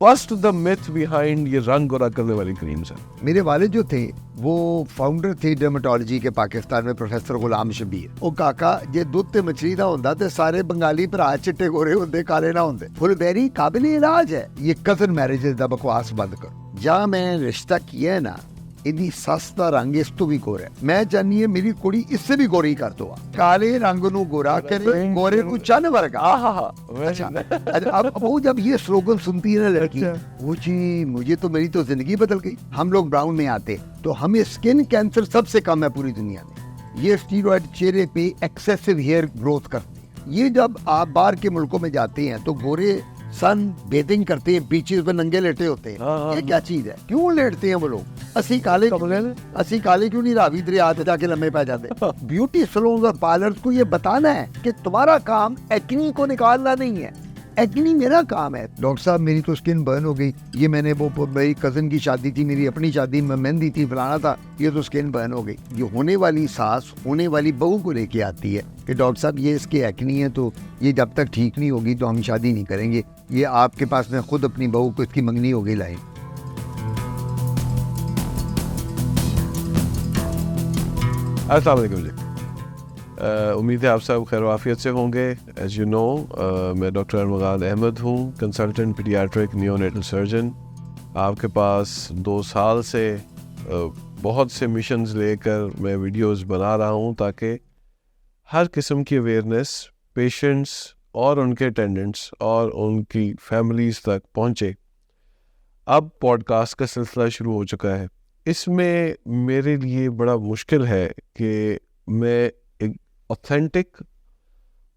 bust the myth behind یہ رنگ گورا کرنے والی کریم سر. میرے والد جو تھے وہ فاؤنڈر تھے ڈرمیٹالوجی کے پاکستان میں, پروفیسر غلام شبیر. وہ کاکا جے دودھ تے مچھلی نہ ہوندا تے سارے بنگالی بھرا چٹے گورے ہوندے, کالے نہ ہوندے. فل بیری قابل علاج ہے. یہ کزن میرجز دا بکواس بند کرو. جہاں میں رشتہ کیا ہے نا, ادی سس دا رنگ اس تو بھی گورا ہے. میں چاہنی ہے میری کڑی اس سے بھی گوری کر دو, کالے رنگ نو گورا کرے, گورے کو چن ورگا. اب وہ جب یہ سلوگن سنتی ہے نا لڑکی, وہ جی مجھے تو میری تو زندگی بدل گئی. ہم لوگ براؤن میں آتے تو ہمیں اسکن کینسر سب سے کم ہے پوری دنیا میں. یہ اسٹیرائڈ چہرے پہ ایکسیسو ہیئر گروتھ کرتے ہیں. یہ جب آپ باہر کے ملکوں میں جاتے ہیں تو گورے سن بیتنگ کرتے ہیں, بیچز پہ ننگے لیٹے ہوتے ہیں. یہ کیا چیز ہے, کیوں لیٹتے ہیں وہ لوگ؟ اسی کالے کیوں نہیں راوی دریا جا کے لمبے پہ جاتے؟ بیوٹی سلونز اور پارلرز کو یہ بتانا ہے کہ تمہارا کام ایکنی کو نکالنا نہیں ہے, ایکنی میرا کام ہے. ڈاکٹر صاحب میری تو اسکن برن ہو گئی. یہ میں نے وہ میری کزن کی شادی تھی, میری اپنی شادی میں مہندی تھی, فلانا تھا, یہ تو اسکن برن ہو گئی. یہ ہونے والی ساس ہونے والی بہو کو لے کے آتی ہے کہ ڈاکٹر صاحب یہ اس کی ایکنی ہے, تو یہ جب تک ٹھیک نہیں ہوگی تو ہم شادی نہیں کریں گے. یہ آپ کے پاس میں خود اپنی بہو کو اس کی منگنی ہو گئی لائیں. السلام علیکم جی. امید ہے آپ سب خیر و عافیت سے ہوں گے. ایز یو نو میں ڈاکٹر ارمغان احمد ہوں, کنسلٹنٹ پیڈیاٹرک نیونیٹل سرجن. آپ کے پاس 2 سال سے بہت سے مشنز لے کر میں ویڈیوز بنا رہا ہوں تاکہ ہر قسم کی اویئرنیس پیشنٹس اور ان کے اٹینڈنٹس اور ان کی فیملیز تک پہنچے. اب پوڈ کاسٹ کا سلسلہ شروع ہو چکا ہے. اس میں میرے لیے بڑا مشکل ہے کہ میں ایک اوتھینٹک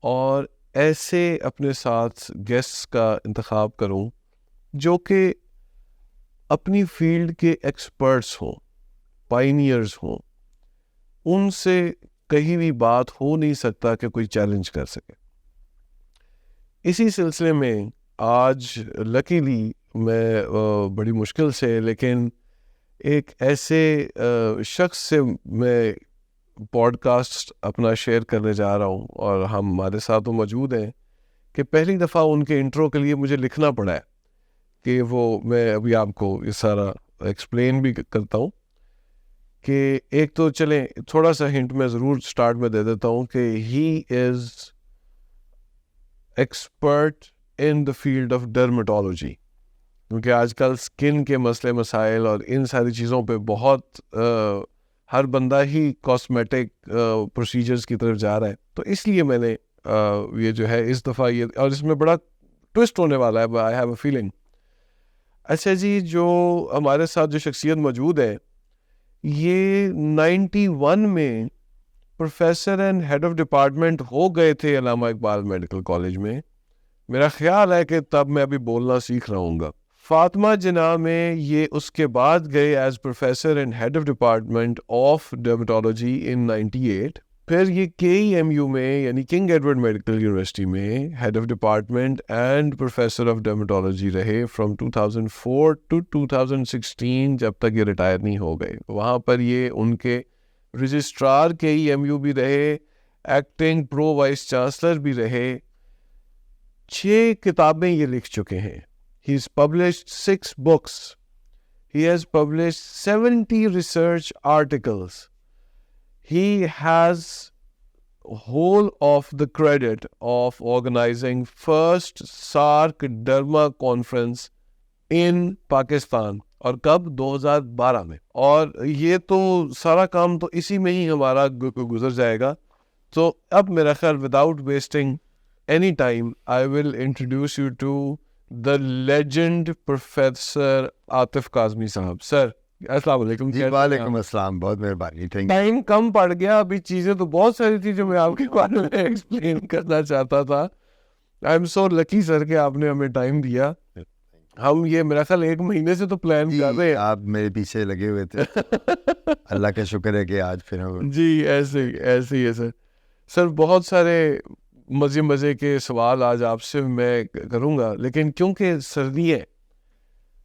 اور ایسے اپنے ساتھ گیسٹس کا انتخاب کروں جو کہ اپنی فیلڈ کے ایکسپرٹس ہوں, پائنیئرز ہوں. ان سے کہیں بھی بات ہو نہیں سکتا کہ کوئی چیلنج کر سکے. اسی سلسلے میں آج لکیلی میں بڑی مشکل سے لیکن ایک ایسے شخص سے میں پوڈ کاسٹ اپنا شیئر کرنے جا رہا ہوں, اور ہمارے ساتھ وہ موجود ہیں کہ پہلی دفعہ ان کے انٹرو کے لیے مجھے لکھنا پڑا ہے کہ وہ میں ابھی آپ کو یہ سارا ایکسپلین بھی کرتا ہوں. کہ ایک تو چلیں تھوڑا سا ہنٹ میں ضرور سٹارٹ میں دے دیتا ہوں کہ he is expert in the field of dermatology, کیونکہ آج کل اسکن کے مسئلے مسائل اور ان ساری چیزوں پہ بہت ہر بندہ ہی کاسمیٹک پروسیجرز کی طرف جا رہا ہے. تو اس لیے میں نے یہ جو ہے اس دفعہ یہ, اور اس میں بڑا ٹوسٹ ہونے والا ہے, آئی ہیو اے فیلنگ. اچھا جی, جو ہمارے ساتھ جو شخصیت موجود ہے یہ 91 میں professor and head of department ہو گئے تھے علامہ اقبال میڈیکل کالج میں. میرا خیال ہے کہ تب میں ابھی بولنا سیکھ رہا ہوں گا. فاطمہ جناح میں یہ اس کے بعد گئے as professor and head of department of dermatology in 98. پھر یہ KEMU میں یعنی کنگ ایڈورڈ میڈیکل یونیورسٹی میں head of department and professor of dermatology رہے فرام 2004 ٹو 2016 جب تک یہ ریٹائر نہیں ہو گئے. وہاں پر یہ ان کے رجسٹرار KEMU بھی رہے, ایکٹنگ پرو وائس چانسلر بھی رہے. 6 کتابیں یہ لکھ چکے ہیں. He has published 6 books. He has published 70 research articles. He has whole of the credit of organizing first SARC Derma conference in Pakistan. اور کب؟ 2012 میں. اور یہ تو سارا کام تو اسی میں ہی ہمارا گزر جائے گا. تو اب میرا خیال without wasting any time I will introduce you to the legend professor Atif Kazmi صاحب. سر السلام علیکم. جی وعلیکم السلام, بہت مہربانی. Thank you. ٹائم کم پڑ گیا, ابھی چیزیں تو بہت ساری تھی جو میں آپ کے بارے میں ایکسپلین کرنا چاہتا تھا. آئی ایم سو لکی سر کہ آپ نے ہمیں ٹائم دیا. ہم یہ میرا خیال 1 مہینے سے تو پلان کر رہے ہیں. آپ میرے پیچھے لگے ہوئے تھے. اللہ کا شکر ہے کہ آج پھر ہم جی ایسے ہی ہے سر. سر بہت سارے مزے کے سوال آج آپ سے میں کروں گا, لیکن کیونکہ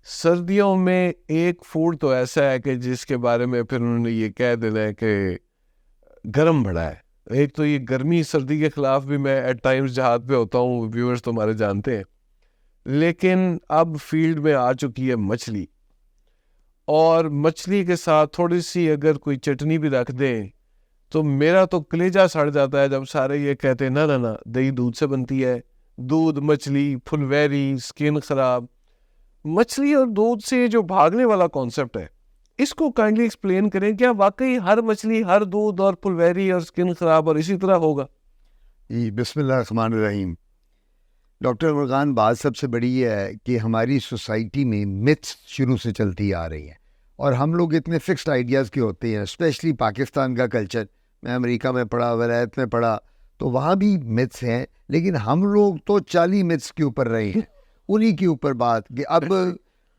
سردیوں میں ایک فوڈ تو ایسا ہے کہ جس کے بارے میں پھر انہوں نے یہ کہہ دینا ہے کہ گرم بڑا ہے. ایک تو یہ گرمی سردی کے خلاف بھی میں ایٹ ٹائمز جہاد پہ ہوتا ہوں, ویورز تو ہمارے جانتے ہیں. لیکن اب فیلڈ میں آ چکی ہے مچھلی, اور مچھلی کے ساتھ تھوڑی سی اگر کوئی چٹنی بھی رکھ دیں تو میرا تو کلیجہ سڑ جاتا ہے جب سارے یہ کہتے ہیں نا دہی دودھ سے بنتی ہے, دودھ, مچھلی, پھلویری, سکن خراب. مچھلی اور دودھ سے جو بھاگنے والا کانسیپٹ ہے, اس کو کائنڈلی ایکسپلین کریں. کیا واقعی ہر مچھلی, ہر دودھ اور پھلویری اور سکن خراب اور اسی طرح ہوگا؟ جی بسم اللہ الرحمن الرحیم. ڈاکٹر مرغان, بات سب سے بڑی یہ ہے کہ ہماری سوسائٹی میں متس شروع سے چلتی آ رہی ہیں, اور ہم لوگ اتنے فکسڈ آئیڈیاز کے ہوتے ہیں, اسپیشلی پاکستان کا کلچر. میں امریکہ میں پڑھا, ولایت میں پڑھا, تو وہاں بھی متس ہیں, لیکن ہم لوگ تو 40 متس کے اوپر رہے ہیں. انہی کے اوپر بات کہ اب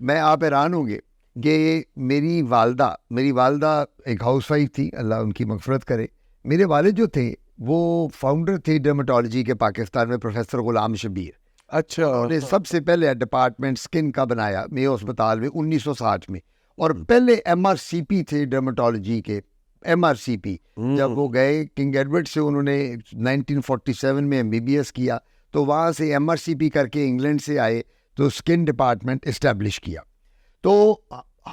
میں آپ حیران ہوں گے کہ میری والدہ ایک ہاؤس وائف تھی, اللہ ان کی مغفرت کرے. میرے والد جو تھے وہ فاؤنڈر تھے ڈرمیٹالوجی کے پاکستان میں, پروفیسر غلام شبیر. اچھا, انہوں نے سب سے پہلے ڈپارٹمنٹ سکن کا بنایا میو اسپتال میں 1960 میں, اور پہلے MRCP تھے ڈرمیٹالوجی کے. MRCP جب وہ گئے کنگ ایڈورڈ سے, انہوں نے 1947 میں MBBS کیا, تو وہاں سے MRCP کر کے انگلینڈ سے آئے تو سکن ڈپارٹمنٹ اسٹیبلش کیا. تو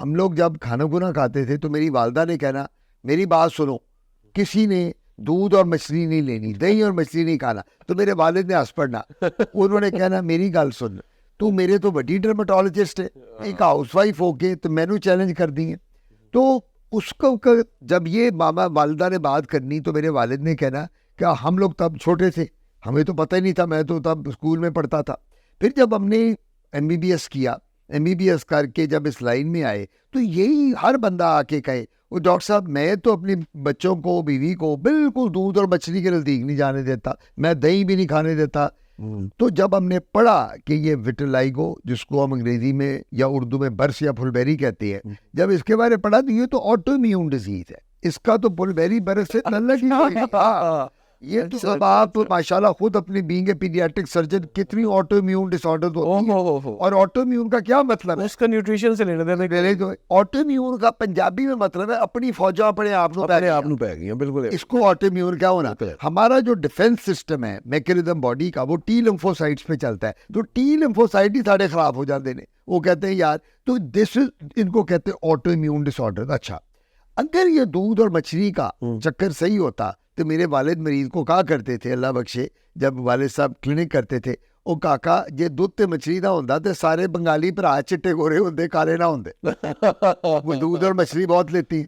ہم لوگ جب کھانا گنا کھاتے تھے تو میری والدہ نے کہنا, میری بات سنو, کسی نے دودھ اور مچھلی نہیں لینی, دہی اور مچھلی نہیں کھانا. تو میرے والد نے ہنس پڑنا, انہوں نے کہنا میری گل سن, تو میرے تو بڑی ڈرمیٹالوجسٹ ہے, ایک ہاؤس وائف ہو کے تو میں نے چیلنج کر دی ہے. تو اس کو جب یہ ماما والدہ نے بات کرنی تو میرے والد نے کہنا کہ ہم لوگ تب چھوٹے تھے, ہمیں تو پتہ ہی نہیں تھا, میں تو تب اسکول میں پڑھتا تھا. پھر جب ہم نے MBBS کیا, MBBS کر کے جب اس لائن میں آئے تو یہی ہر بندہ آ کے کہے, وہ ڈاکٹر صاحب میں تو اپنے بچوں کو, بیوی کو بالکل دودھ اور مچھلی کے نزدیک نہیں جانے دیتا, میں دہی بھی نہیں کھانے دیتا. تو جب ہم نے پڑھا کہ یہ وٹلائگو, جس کو ہم انگریزی میں یا اردو میں برس یا پھلبیری کہتے ہیں, جب اس کے بارے میں پڑھا تو یہ تو آٹو امیون ڈیزیز ہے, اس کا تو پھلبیری برس سے تعلق ہی نہیں. یہ تو اب آپ ماشاءاللہ خود اپنی بینگ اے پیڈیاٹرک سرجن کتنی آٹو امیون ڈس آرڈر ہوتی ہیں, اور آٹو امیون کا کیا مطلب ہے؟ اس کا نیوٹریشن سے لینا دینا. آٹو امیون کا پنجابی میں مطلب ہے اپنی فوجاں اپنے آپ نو پہ گئی. بالکل, اس کو آٹو امیون کیا ہونا. ہمارا جو ڈیفنس سسٹم ہے میکینزم باڈی کا, وہ ٹی لمفوسائٹس پہ چلتا ہے, تو ٹی لمفوسائٹ ہی سارے خراب ہو جاتے ہیں. وہ کہتے ہیں یار, تو دس ان کو کہتے ہیں آٹو امیون ڈس آرڈر. اچھا, اگر یہ دودھ اور مچھلی کا چکر صحیح ہوتا تو میرے والد مریض کو کہا کرتے تھے, اللہ بخشے, جب والد صاحب کلینک کرتے تھے, او کاکا جے دودھ تے مچھلی نہ ہوندا تے سارے بنگالی بھرا چٹے گورے ہوندے, کالے نہ ہوندے. وہ دودھ اور مچھلی بہت لیتی.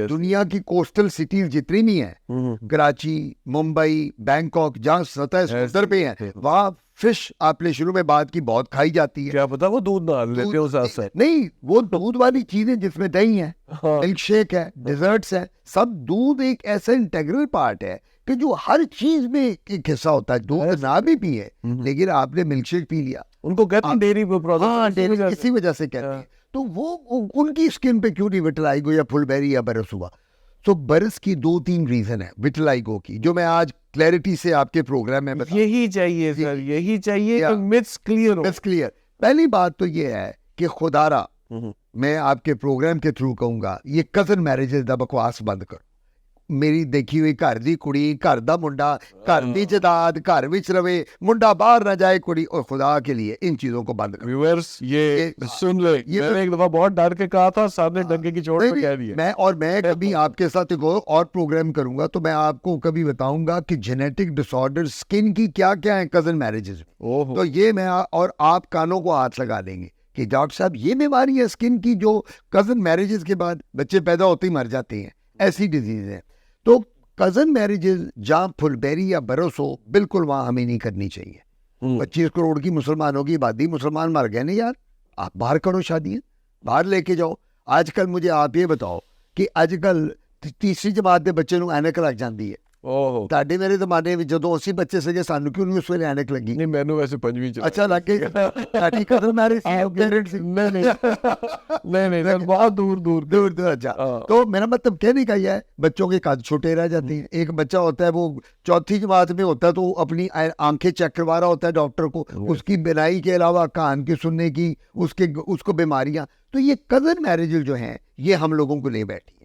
دنیا کی کوسٹل سٹیز جتنی بھی ہیں, کراچی, ممبئی, بینکاک, جہاں سطح سمندر پہ ہیں, وہاں فش آپ نے شروع میں بات کی بہت کھائی جاتی ہے. کیا پتا وہ دودھ نہ لیتے ہو ساتھ ساتھ. نہیں, وہ دودھ والی چیزیں جس میں دہی ہے, ملک شیک ہے, ڈیزرٹس ہے, سب دودھ ایک ایسا انٹیگرل پارٹ ہے کہ جو ہر چیز میں ایک حصہ ہوتا ہے. دودھ نہ بھی پیے لیکن آپ نے ملک شیک پی لیا, ان کو کہتے ہیں ڈیری پروڈکٹ, اسی وجہ سے کہتے ہیں. تو وہ ان کی اسکن پہ کیوں نہیں وٹلائگو یا پھلبیری یا برس ہوا؟ تو برس کی 2-3 ریزن ہے وٹلائگو کی, جو میں آج کلیئرٹی سے آپ کے پروگرام میں یہی چاہیے سر, یہی چاہیے کہ متس کلیئر ہو. کلیئر. پہلی بات تو یہ ہے کہ خدا را, میں آپ کے پروگرام کے تھرو کہوں گا, یہ کزن میرجز دا بکواس بند کرو. میری دیکھی ہوئی گھر دی کڑی, گھر دا منڈا, گھر دی جداد, گھر وچ رہے, منڈا باہر نہ جائے کڑی, اور خدا کے لیے ان چیزوں کو بند کرو. ویورز یہ سن لیں, میں نے ایک دفعہ بہت ڈر کے کہا تھا, سامنے ڈنگے کی چوٹ پہ کہہ دیا. میں کبھی آپ کے ساتھ ایک اور پروگرام کروں گا تو میں آپ کو کبھی بتاؤں گا کہ جینیٹک ڈس آرڈر سکن کی کیا کیا ہیں کزن میرجز. تو یہ میں, اور آپ کانوں کو ہاتھ لگا دیں گے کہ ڈاکٹر صاحب یہ بیماری ہے سکن کی جو کزن میرجز کے بعد بچے پیدا ہوتے ہی مر جاتے ہیں, ایسی ڈیزیز ہے. تو کزن میرجز جہاں پھلبیری یا برس ہو, بالکل وہاں ہمیں نہیں کرنی چاہیے. 25 کروڑ کی مسلمانوں کی آبادی, مسلمان مر گئے نا یار, آپ باہر کرو شادیاں, باہر لے کے جاؤ. آج کل مجھے آپ یہ بتاؤ کہ آج کل تیسری جماعت کے بچے نو اینک لگ جاندی ہے. تاڈے میرے زمانے میں جدوں اسی بچے سے سانو کیوں نہیں اس ویلے اینک لگی؟ نہیں, مینوں ویسے 5ویں. اچھا لگ گئی. تاڈی کزن میرج نہیں, بہت دور. اچھا, تو میرا مطلب کہنے کا یہ ہے, بچوں کے قد چھوٹے رہ جاتے ہیں. ایک بچہ ہوتا ہے وہ 4تھی جماعت میں ہوتا ہے, تو اپنی آنکھیں چیک کروا رہا ہوتا ہے ڈاکٹر کو, اس کی بینائی کے علاوہ کان کے سننے کی اس کو بیماریاں. تو یہ کزن میرج جو ہیں یہ ہم لوگوں کو لے بیٹھی ہیں.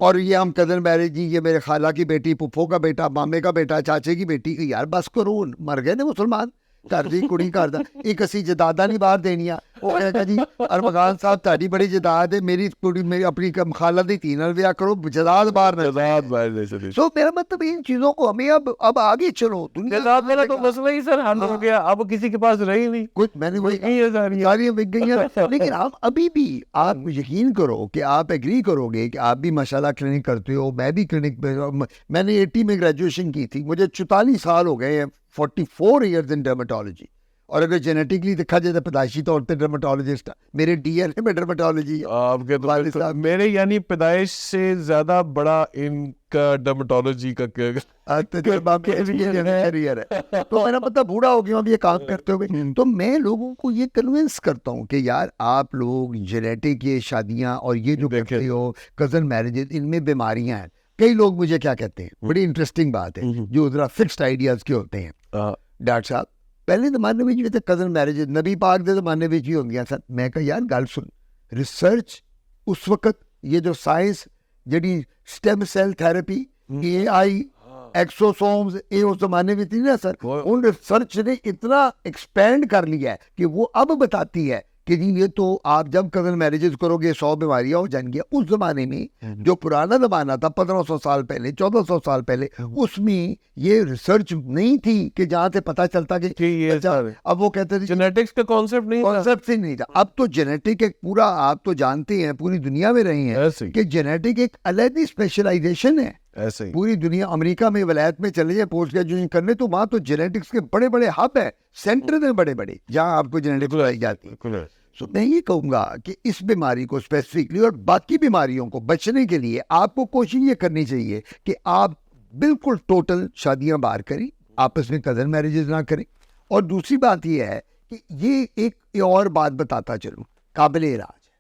اور یہ ہم کزن میرج, یہ میرے خالہ کی بیٹی, پھپھو کا بیٹا, مامے کا بیٹا, چاچے کی بیٹی, یار بس کرو, مر گئے نا مسلمان. ਘਰ ਦੀ ਕੁੜੀ ਘਰ ਦਾ, ਇੱਕ ਅਸੀਂ ਜਦਾਦਾਂ ਨਹੀਂ ਬਾਹਰ ਦੇਣੀਆਂ। ਉਹ ਕਹੇਗਾ ਜੀ ਅਰਮਗਾਨ ਸਾਹਿਬ ਤੁਹਾਡੀ ਬੜੀ ਜਦਾਦ ਹੈ, ਮੇਰੀ ਕੁੜੀ ਮੇਰੀ اپنی خالہ دی ਧੀ ਨਾਲ ਵਿਆਹ کرو, جداد باہر نہ جداد باہر نہیں چلی. سو میرا مطلب ان چیزوں کو ہمیں اب آگے چلو. جداد میرا تو مسئلہ ہی سر حل ہو گیا, اب کسی کے پاس رہی نہیں, کچھ میں نے وہی ساریاں بک گئی ہیں. لیکن آپ ابھی بھی آپ یقین کرو کہ آپ ایگری کرو گے کہ آپ بھی ماشاءاللہ کلینک کرتے ہو, میں بھی کلینک پہ, میں نے 80 میں گریجویشن کی تھی, مجھے 44 سال ہو گئے ہیں, 44 ایئرز ان ڈرمیٹالوجی. اور اگر جینیٹکلی دیکھا جائے تو پیدائشی طور پہ ڈرمیٹالوجسٹ, میرے ڈی این اے میں ڈرمیٹالوجی ہے. آپ کے تو میرے یعنی پیدائش سے زیادہ بڑا ان کا ڈرمیٹالوجی کا تجربہ ہے. تو میرا مطلب بوڑھا ہو گیا اب یہ کام کرتے ہوئے. تو میں لوگوں کو یہ کنونس کرتا ہوں کہ یار آپ لوگ جینیٹک یہ شادیاں اور یہ جو کرتے ہو کزن میرجز, ان میں بیماریاں ہیں. کئی لوگ مجھے کیا کہتے ہیں, بڑی انٹرسٹنگ بات ہے, جو ذرا فکسڈ آئیڈیاز کے ہوتے ہیں, ڈاکٹر صاحب پہلے زمانے میں جو تھے کزن میرجز نبی پاک دے زمانے میں بھی ہوندیاں سن. میں کہا یار گل سن, ریسرچ اس وقت یہ جو سائنس جڑی سٹیم سیل تھراپی, اے آئی, ایکسوسومز, یہ اس زمانے میں تھی نا سر, ان ریسرچ نے اتنا ایکسپینڈ کر لیا ہے کہ وہ اب بتاتی ہے کہ جی یہ تو آپ جب کزن میرجز کرو گے 100 بیماریاں ہو جائیں گی. اس زمانے میں جو پرانا زمانہ تھا 1500 سال پہلے 1400 سال پہلے, اس میں یہ ریسرچ نہیں تھی کہ جہاں سے پتہ چلتا کہ اب وہ کہتے تھے جینیٹکس کا کانسیپٹ نہیں تھا. اب تو جینیٹک ایک پورا, آپ تو جانتے ہیں پوری دنیا میں رہے ہیں کہ جینیٹک ایک علیحدہ اسپیشلائزیشن ہے. ایسے پوری دنیا, امریکہ میں ولایت میں چلے جائیں پوسٹ گریجویشن کرنے, تو وہاں تو جینیٹکس کے بڑے بڑے ہب ہیں, سینٹر ہیں بڑے بڑے, جہاں آپ کو جینیٹکس بتائی جاتی ہے. تو میں یہ کہوں گا کہ اس بیماری کو اسپیسیفکلی اور باقی بیماریوں کو بچنے کے لیے آپ کو کوشش یہ کرنی چاہیے کہ آپ بالکل ٹوٹل شادیاں باہر کریں, آپس میں کزن میرجز نہ کریں. اور دوسری بات یہ ہے کہ یہ ایک اور بات بتاتا چلوں, قابل علاج ہے,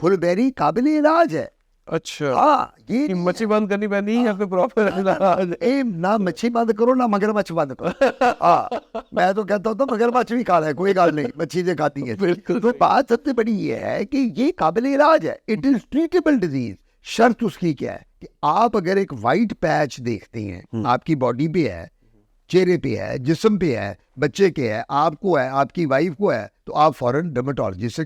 پھل بیری قابل علاج ہے. اچھا, ہاں, یہ مچھی بند کرنی پہنی یا پھر پراپر نہ مچھی بند کرو نہ مگر مچھ بند کرو. ہاں, میں تو کہتا ہوں مگر مچھ بھی کھا رہا ہے, کوئی گل نہیں, مچھی سے کھاتی ہے. تو بات سب سے بڑی یہ ہے کہ یہ قابل علاج ہے, اٹ از ٹریٹیبل ڈیزیز. شرط اس کی کیا ہے کہ آپ اگر ایک وائٹ پیچ دیکھتے ہیں آپ کی باڈی پہ ہے, چہرے پہ ہے, جسم پہ ہے, بچے کے ہے, آپ کو ہے, آپ کی وائف کو ہے, تو آپ فوراً ڈرمیٹالوجسٹ سے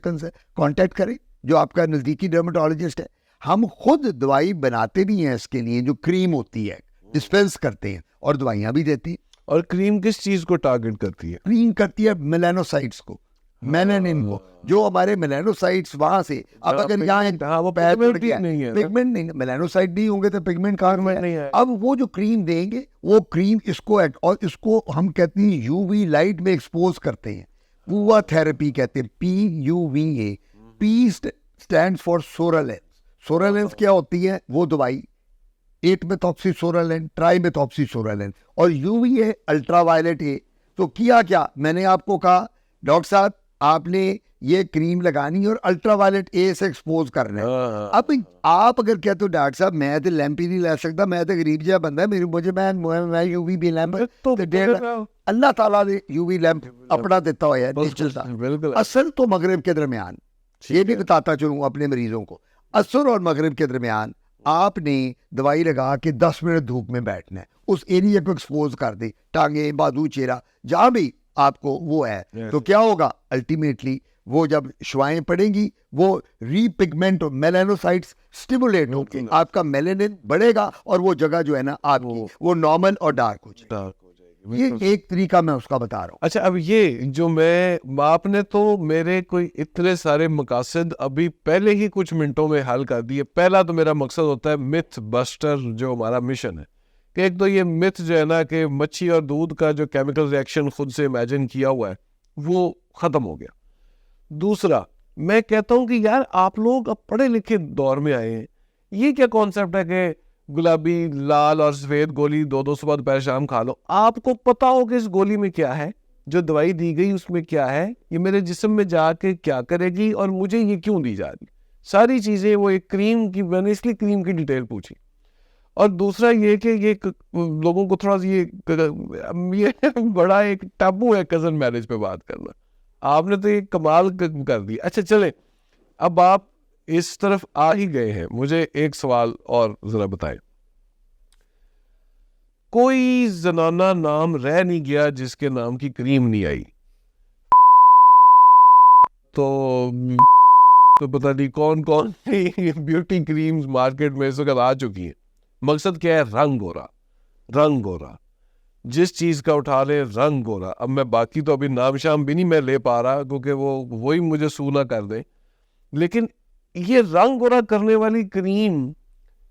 کانٹیکٹ کریں جو آپ کا نزدیکی ڈرمیٹالوجسٹ ہے. ہم خود دوائی بناتے بھی ہیں اس کے لیے, جو کریم ہوتی ہے ڈسپینس کرتے ہیں اور دوائیاں بھی دیتی ہیں. اور کریم کس چیز کو ٹارگٹ کرتی ہے؟ کریم کرتی ہے میلانوسائٹس کو, میلانن کو, جو ہمارے میلانوسائٹس وہاں سے. اب اگر یہاں وہ پگمنٹ نہیں, میلانوسائٹ نہیں ہوں گے تو پگمنٹ کہاں نہیں ہے. اب وہ جو کریم دیں گے وہ کریم اس کو, اور اس کو ہم کہتے ہیں یو وی لائٹ میں ایکسپوز کرتے ہیں, پوا تھراپی کہتے ہیں, PUVA. P stand for psoralens. Psoralens کیا ہوتی ہے؟ وہ دوائی 8 methoxy psoralen, trimethoxy psoralen, اور UV ہے الٹرا وائلٹ ہے. تو کیا میں نے آپ کو کہا ڈاکٹر صاحب آپ نے یہ کریم لگانی اور الٹرا وائلٹ اے سے ایکسپوز کرنا ہے. اب آپ اگر کہتے ہو ڈاکٹر صاحب میں تو لیمپ ہی نہیں لے سکتا, میں تو غریب جہاں بندہ ہے, مجھے میں UV بھی لیمپ, اللہ تعالیٰ نے UV لیمپ اپنا دیتا ہوا ہے. اصل تو مغرب کے درمیان, یہ بھی بتاتا چلوں اپنے مریضوں کو, عصر اور مغرب کے درمیان آپ نے دوائی لگا کے 10 منٹ دھوپ میں بیٹھنا ہے, اس ایریا کو ایکسپوز کر دیں, ٹانگیں, بازو, چہرہ, جہاں بھی آپ کو وہ ہے. تو کیا ہوگا الٹیمیٹلی, وہ جب شوائیں پڑیں گی وہ ری پگمنٹ میلانوسائٹس سٹیمولیٹ ہوں گے, آپ کا میلانن بڑھے گا اور وہ جگہ جو ہے نا آپ کی وہ نارمل اور ڈارک ہو جائے گی. یہ ایک طریقہ میں اس کا بتا رہا ہوں. اچھا, اب یہ جو آپ نے تو میرے کوئی اتنے سارے مقاصد ابھی پہلے ہی کچھ منٹوں میں حل کر دیے. پہلا تو میرا مقصد ہوتا ہے متھ بسٹر, جو ہمارا مشن ہے کہ ایک تو یہ متھ جو ہے نا کہ مچھی اور دودھ کا جو کیمیکل ریئیکشن خود سے امیجن کیا ہوا ہے وہ ختم ہو گیا. دوسرا میں کہتا ہوں کہ یار آپ لوگ اب پڑھے لکھے دور میں آئے ہیں, یہ کیا کانسیپٹ ہے کہ گلابی, لال اور سفید گولی 2 صبح دوپہر شام کھا لو. آپ کو پتا ہو کہ اس گولی میں کیا ہے, جو دوائی دی گئی اس میں کیا ہے, یہ میرے جسم میں جا کے کیا کرے گی اور مجھے یہ کیوں دی جا رہی, ساری چیزیں. وہ ایک کریم کی, میں نے اس لیے کریم کی ڈیٹیل پوچھی. اور دوسرا یہ کہ یہ لوگوں کو تھوڑا سا یہ بڑا ایک ٹابو ہے کزن میرج پہ بات کرنا. آپ نے تو یہ کمال کر دی. اچھا چلیں, اب آپ اس طرف آ ہی گئے ہیں, مجھے ایک سوال اور ذرا بتائیں. کوئی زنانہ نام رہ نہیں گیا جس کے نام کی کریم نہیں آئی. تو پتہ نہیں کون کون سی بیوٹی کریمز مارکیٹ میں اس وقت آ چکی ہیں. مقصد کیا ہے؟ رنگ گورا. رنگ گورا جس چیز کا اٹھا لے رنگ گورا. اب میں باقی تو ابھی نام شام بھی نہیں میں لے پا رہا کیونکہ وہی مجھے سو نہ کر دیں, لیکن یہ رنگ گورا کرنے والی کریم,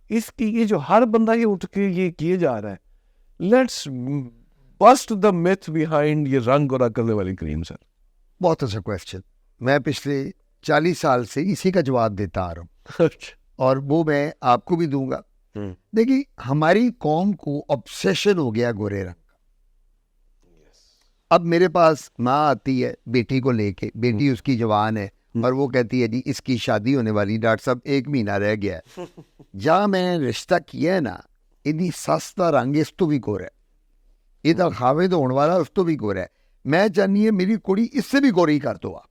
اس کی یہ جو ہر بندہ یہ اٹھ کے یہ کیے جا رہا ہے, let's bust the myth behind یہ رنگ گورا کرنے والی کریم. سر بہت اچھا کویسچن. میں پچھلے 40 سال سے اسی کا جواب دیتا آ رہا ہوں اور وہ میں آپ کو بھی دوں گا. دیکھیے ہماری قوم کو obsession ہو گیا گورے رنگ کا. اب میرے پاس ماں آتی ہے بیٹی کو لے کے, بیٹی اس کی جوان ہے اور وہ کہتی ہے جی اس کی شادی ہونے والی, ڈاکٹر صاحب 1 مہینہ رہ گیا ہے. جہاں میں رشتہ کیا ہے نا, ادی سستا رنگ اس تو بھی گورا ہے, یہ خاوے تو ہونے والا اس تو بھی گورا ہے. میں چاہنی ہے میری کڑی اس سے بھی گوری کر دو آپ.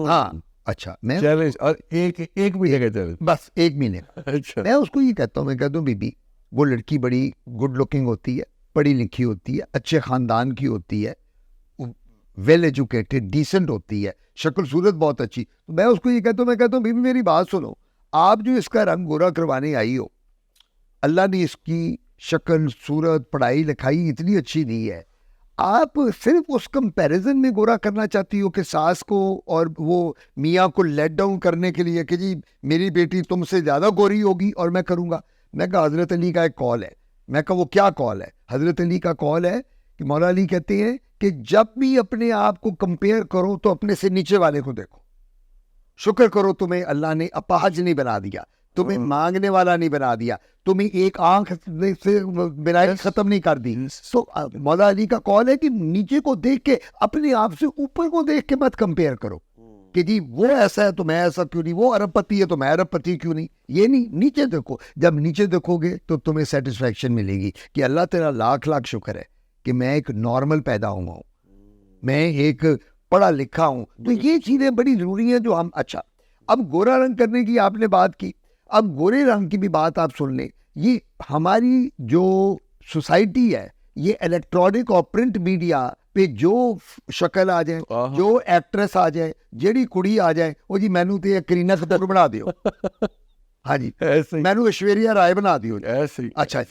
ہاں اچھا میں چیلنج, اور ایک مہینے کا چیلنج, بس 1 مہینے. اچھا میں اس کو یہ کہتا ہوں, میں کہتا ہوں بی بی وہ لڑکی بڑی گڈ لکنگ ہوتی ہے, پڑھی لکھی ہوتی ہے, اچھے خاندان کی ہوتی ہے, ویل ایجوکیٹڈ ڈیسنٹ ہوتی ہے, شکل صورت بہت اچھی. تو میں اس کو یہ کہتا ہوں, میں کہتا ہوں بی بی میری بات سنو, آپ جو اس کا رنگ گورا کروانے آئی ہو, اللہ نے اس کی شکل صورت پڑھائی لکھائی اتنی اچھی دی ہے, آپ صرف اس کمپیریزن میں گورا کرنا چاہتی ہو کہ ساس کو اور وہ میاں کو لیٹ ڈاؤن کرنے کے لیے کہ جی میری بیٹی تم سے زیادہ گوری ہوگی اور میں کروں گا. میں کہا حضرت علی کا ایک کال ہے. میں کہا وہ کیا کال ہے؟ حضرت علی کا کال ہے کہ مولا علی کہتے ہیں کہ جب بھی اپنے آپ کو کمپیئر کرو تو اپنے سے نیچے والے کو دیکھو, شکر کرو تمہیں اللہ نے اپاہج نہیں بنا دیا, تمہیں مانگنے والا نہیں بنا دیا, تمہیں ایک آنکھ سے بنائی ختم نہیں کر دی. تو مولا علی کا کال ہے کہ نیچے کو دیکھ کے اپنے آپ سے اوپر کو دیکھ کے مت کمپیئر کرو کہ جی وہ ایسا ہے تو میں ایسا کیوں نہیں, وہ ارب پتی ہے تو میں ارب پتی کیوں نہیں. یہ نہیں, نیچے دیکھو. جب نیچے دیکھو گے تو تمہیں سیٹسفیکشن ملے گی کہ اللہ تیرا لاکھ لاکھ شکر ہے کہ میں ایک نارمل پیدا ہوا ہوں, میں ایک پڑھا لکھا ہوں. تو یہ چیزیں بڑی ضروری ہیں جو ہم. اچھا اب گورا رنگ کرنے کی آپ نے بات کی, اب گورے رنگ کی بھی بات آپ سن لیں. یہ ہماری جو سوسائٹی ہے, یہ الیکٹرانک اور پرنٹ میڈیا پہ جو شکل آ جائے, جو ایکٹریس آ جائے, جیڑی کڑی آ جائے, وہ جی مینو تے کرینہ کپور بنا دیو, ہاں جی مینو ایشوریا رائے بنا دیو. اچھا,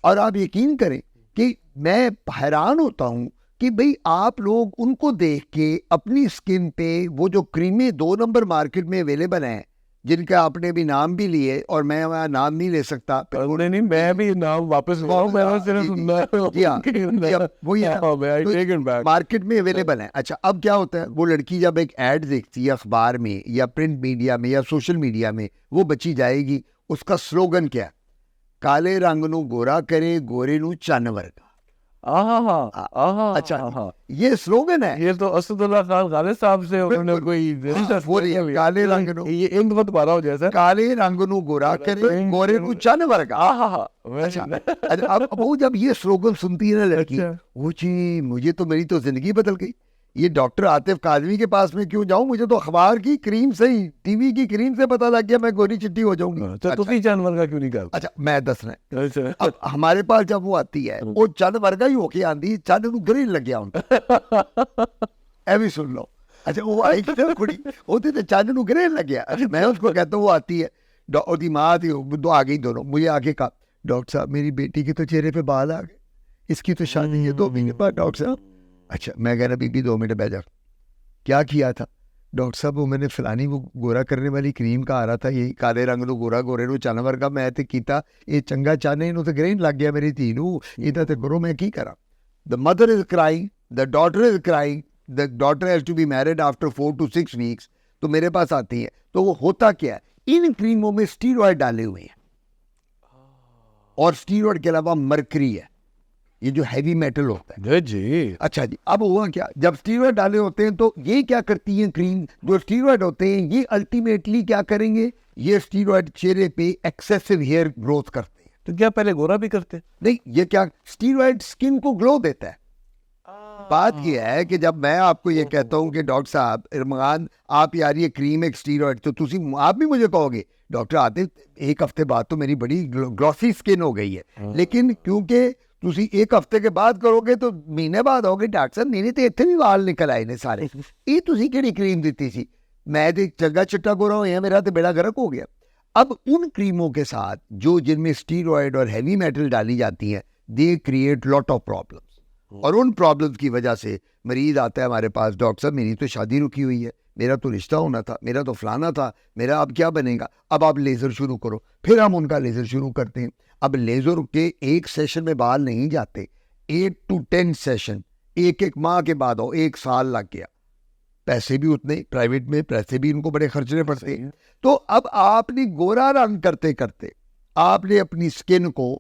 اور آپ یقین کریں کہ میں حیران ہوتا ہوں کہ بھئی آپ لوگ ان کو دیکھ کے اپنی سکن پہ وہ جو کریمیں 2 نمبر مارکیٹ میں اویلیبل ہیں, جن کا آپ نے بھی نام بھی لیے اور میں نام نہیں لے سکتا. نہیں میں بھی نام واپس مارکیٹ میں اویلیبل ہیں. اچھا اب کیا ہوتا ہے, وہ لڑکی جب ایک ایڈ دیکھتی ہے اخبار میں یا پرنٹ میڈیا میں یا سوشل میڈیا میں, وہ بچی جائے گی, اس کا سلوگن کیا ہے؟ کالے رنگ نو گورا کرے, گورے نو چن ورگا. اچھا یہ سلوگن ہے. یہ تو اسد اللہ خان غالب صاحب سے انہوں نے کوئی کالے رنگ نو, یہ ایک بات بارا ہو جیسا, کالے رنگ نو گورا کرے, گورے نو چن ورگا. اب وہ جب یہ سلوگن سنتی ہے نا لڑکی, وہ جی مجھے تو میری تو زندگی بدل گئی. یہ ڈاکٹر عاطف کاظمی کے پاس میں کیوں جاؤں, مجھے تو اخبار کی کریم سے ہی, ٹی وی کی کریم سے پتا لگ گیا میں گوری چٹی ہو جاؤں گی. تو چن ورگا کیوں نہیں کرتا؟ اچھا میں دس رہا ہوں, اب ہمارے پاس جب وہ آتی ہے وہ چن ورگا ہی ہو کے آندی, چن نو گرین لگیا ہوں. اے بھی سن لو. اچھا وہ آئی کڑی ہوتی تو چن نو گرین لگیا. اچھا میں اس کو کہتا ہوں, وہ آتی ہے دی ماں تھی, دو آ گئی دونوں, مجھے آگے کہا ڈاکٹر صاحب میری بیٹی کے تو چہرے پہ بال آ گئے, اس کی تو شادی ہے 2 مہینے بعد. ڈاکٹر صاحب اچھا میں کہہ رہا بی بی 2 منٹ بیٹھ جا, کیا کیا تھا؟ ڈاکٹر صاحب وہ میں نے فلانی وہ گورا کرنے والی کریم کا آ رہا تھا, یہی کالے رنگ نو گورا, گورے نو چن ورگا. میں تے کیتا یہ چنگا چانے نو تے گرین لگ گیا میری دھی نو, یہ تے کرو میں کی کرا. The mother is crying, the daughter is crying, the daughter has to be married after 4 to 6 weeks. تو میرے پاس آتی ہے, تو وہ ہوتا کیا ہے, ان کریموں میں اسٹیرائڈ ڈالے ہوئے ہیں, اور اسٹیرائڈ کے علاوہ مرکری ہے, یہ جو ہیوی میٹل ہوتا ہے جی. اچھا جی, اب ہوا کیا, جب اسٹیرائڈ ڈالے ہوتے ہیں تو یہ کیا کرتی ہیں کریم, جو اسٹیرائڈ ہوتے ہیں یہ الٹیمیٹلی کیا کریں گے, یہ اسٹیرائڈ چہرے پہ ایکسیسو ہیئر گروتھ کرتے ہیں. تو کیا پہلے گورا بھی کرتے؟ نہیں, یہ کیا اسٹیرائڈ سکن کو گلو دیتا ہے. بات یہ ہے کہ جب میں آپ کو یہ کہتا ہوں کہ ڈاکٹر صاحب ارمغان آپ یار یہ کریم ایک اسٹیرائڈ تو آپ بھی مجھے کہو گے ڈاکٹر آتے ایک ہفتے بعد تو میری بڑی گلوسی سکن ہو گئی ہے, لیکن کیونکہ تسی ایک ہفتے کے بعد کرو گے تو مہینے بعد ہوگے ڈاکٹر صاحب میرے تو اتنے بھی وال نکل آئے نے سارے, یہ تسی کہڑی کریم دیتی سی, میں تو چنگا چٹا گورا ہویا میرا تو بیڑا گرک ہو گیا. اب ان کریموں کے ساتھ جو جن میں اسٹیرائڈ اور ہیوی میٹل ڈالی جاتی ہیں they create lot of problems, اور ان پرابلمس کی وجہ سے مریض آتا ہے ہمارے پاس, ڈاکٹر صاحب میری تو شادی رکی ہوئی ہے, میرا تو رشتہ ہونا تھا, میرا تو فلانا تھا, میرا اب کیا بنے گا, اب آپ لیزر شروع کرو. پھر ہم ان کا لیزر شروع کرتے ہیں. اب لیزر کے ایک سیشن میں بال نہیں جاتے, 8 to 10 سیشن ایک ماہ کے بعد ہو, 1 سال لگ گیا, پیسے بھی اتنے, پرائیویٹ میں پیسے بھی ان کو بڑے خرچنے پڑتے ہیں. تو اب آپ نے گورا رنگ کرتے کرتے آپ نے اپنی سکن کو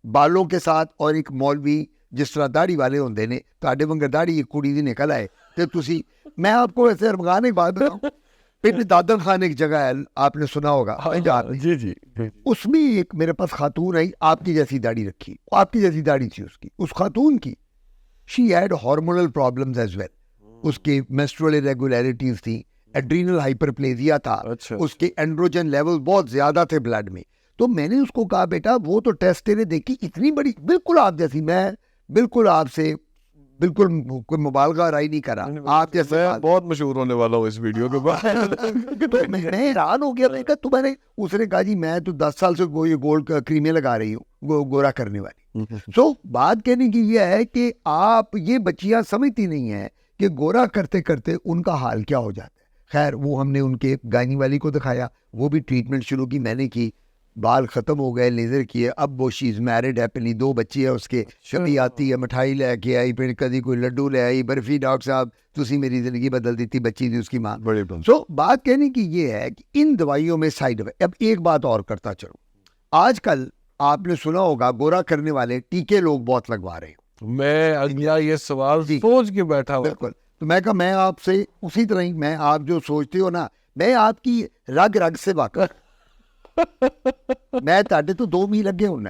بالوں کے ساتھ, اور ایک مولوی جس طرح داڑھی والے ہوندے نے تواڈے وانگر داڑھی ایک کڑی دی نکل آئے تے تسی, میں آپ کو ایسے ارمغان ایک بات بتاؤں, پھر دادن خان ایک جگہ ہے آپ نے سنا ہوگا, جی جی, اس میں ایک میرے پاس خاتون آئی, آپ کی جیسی داڑھی رکھی, آپ کی جیسی داڑھی تھی اس کی, اس خاتون کی she had hormonal problems as well, اس کے میسٹرول irregularities تھی, ایڈرینل ہائپرپلیزیا تھا, اس کے اینڈروجن لیول بہت زیادہ تھے بلڈ میں. تو میں نے اس کو کہا بیٹا وہ تو ٹیسٹ تیرے دیکھی اتنی بڑی, بالکل آپ جیسی, میں بالکل آپ سے بالکل کوئی مبالغہ رائے نہیں کرا, آپ جیسے میں بہت مشہور ہونے والا ہوں اس ویڈیو کے بعد. میں حیران ہو گیا, میں کہا تمہارے, اس نے کہا جی میں تو 10 سال سے یہ گولڈ کریمیں لگا رہی ہوں گورا کرنے والی. سو بات کہنے کی یہ ہے کہ آپ یہ بچیاں سمجھتی نہیں ہیں کہ گورا کرتے کرتے ان کا حال کیا ہو جاتا ہے. خیر وہ ہم نے ان کے گائنی والی کو دکھایا, وہ بھی ٹریٹمنٹ شروع کی, میں نے کی, بال ختم ہو گئے, لیزر کیے. اب وہ شیز میرڈ ہیپلی, 2 بچی ہے اس کے, کبھی آتی ہے مٹھائی لے کے آئی, پھر کبھی کوئی لڈو لے آئی, برفی, ڈاکٹر صاحب تسی میری زندگی بدل دیتی, بچی تھی اس کی ماں. سو بات کہنے کی یہ ہے کہ ان دوائیوں میں سائڈ افیکٹ. اب ایک بات اور کرتا چلوں, آج کل آپ نے سنا ہوگا گورا کرنے والے ٹیکے لوگ بہت لگوا رہے ہیں. میں اگلا یہ سوال سوچ کے بیٹھا ہوں. بالکل, تو میں کہا میں آپ سے اسی طرح ہی, میں آپ جو سوچتے ہو نا, میں آپ کی رگ رگ سے واقف, میں تاڈے تو 2 میل لگے ہونا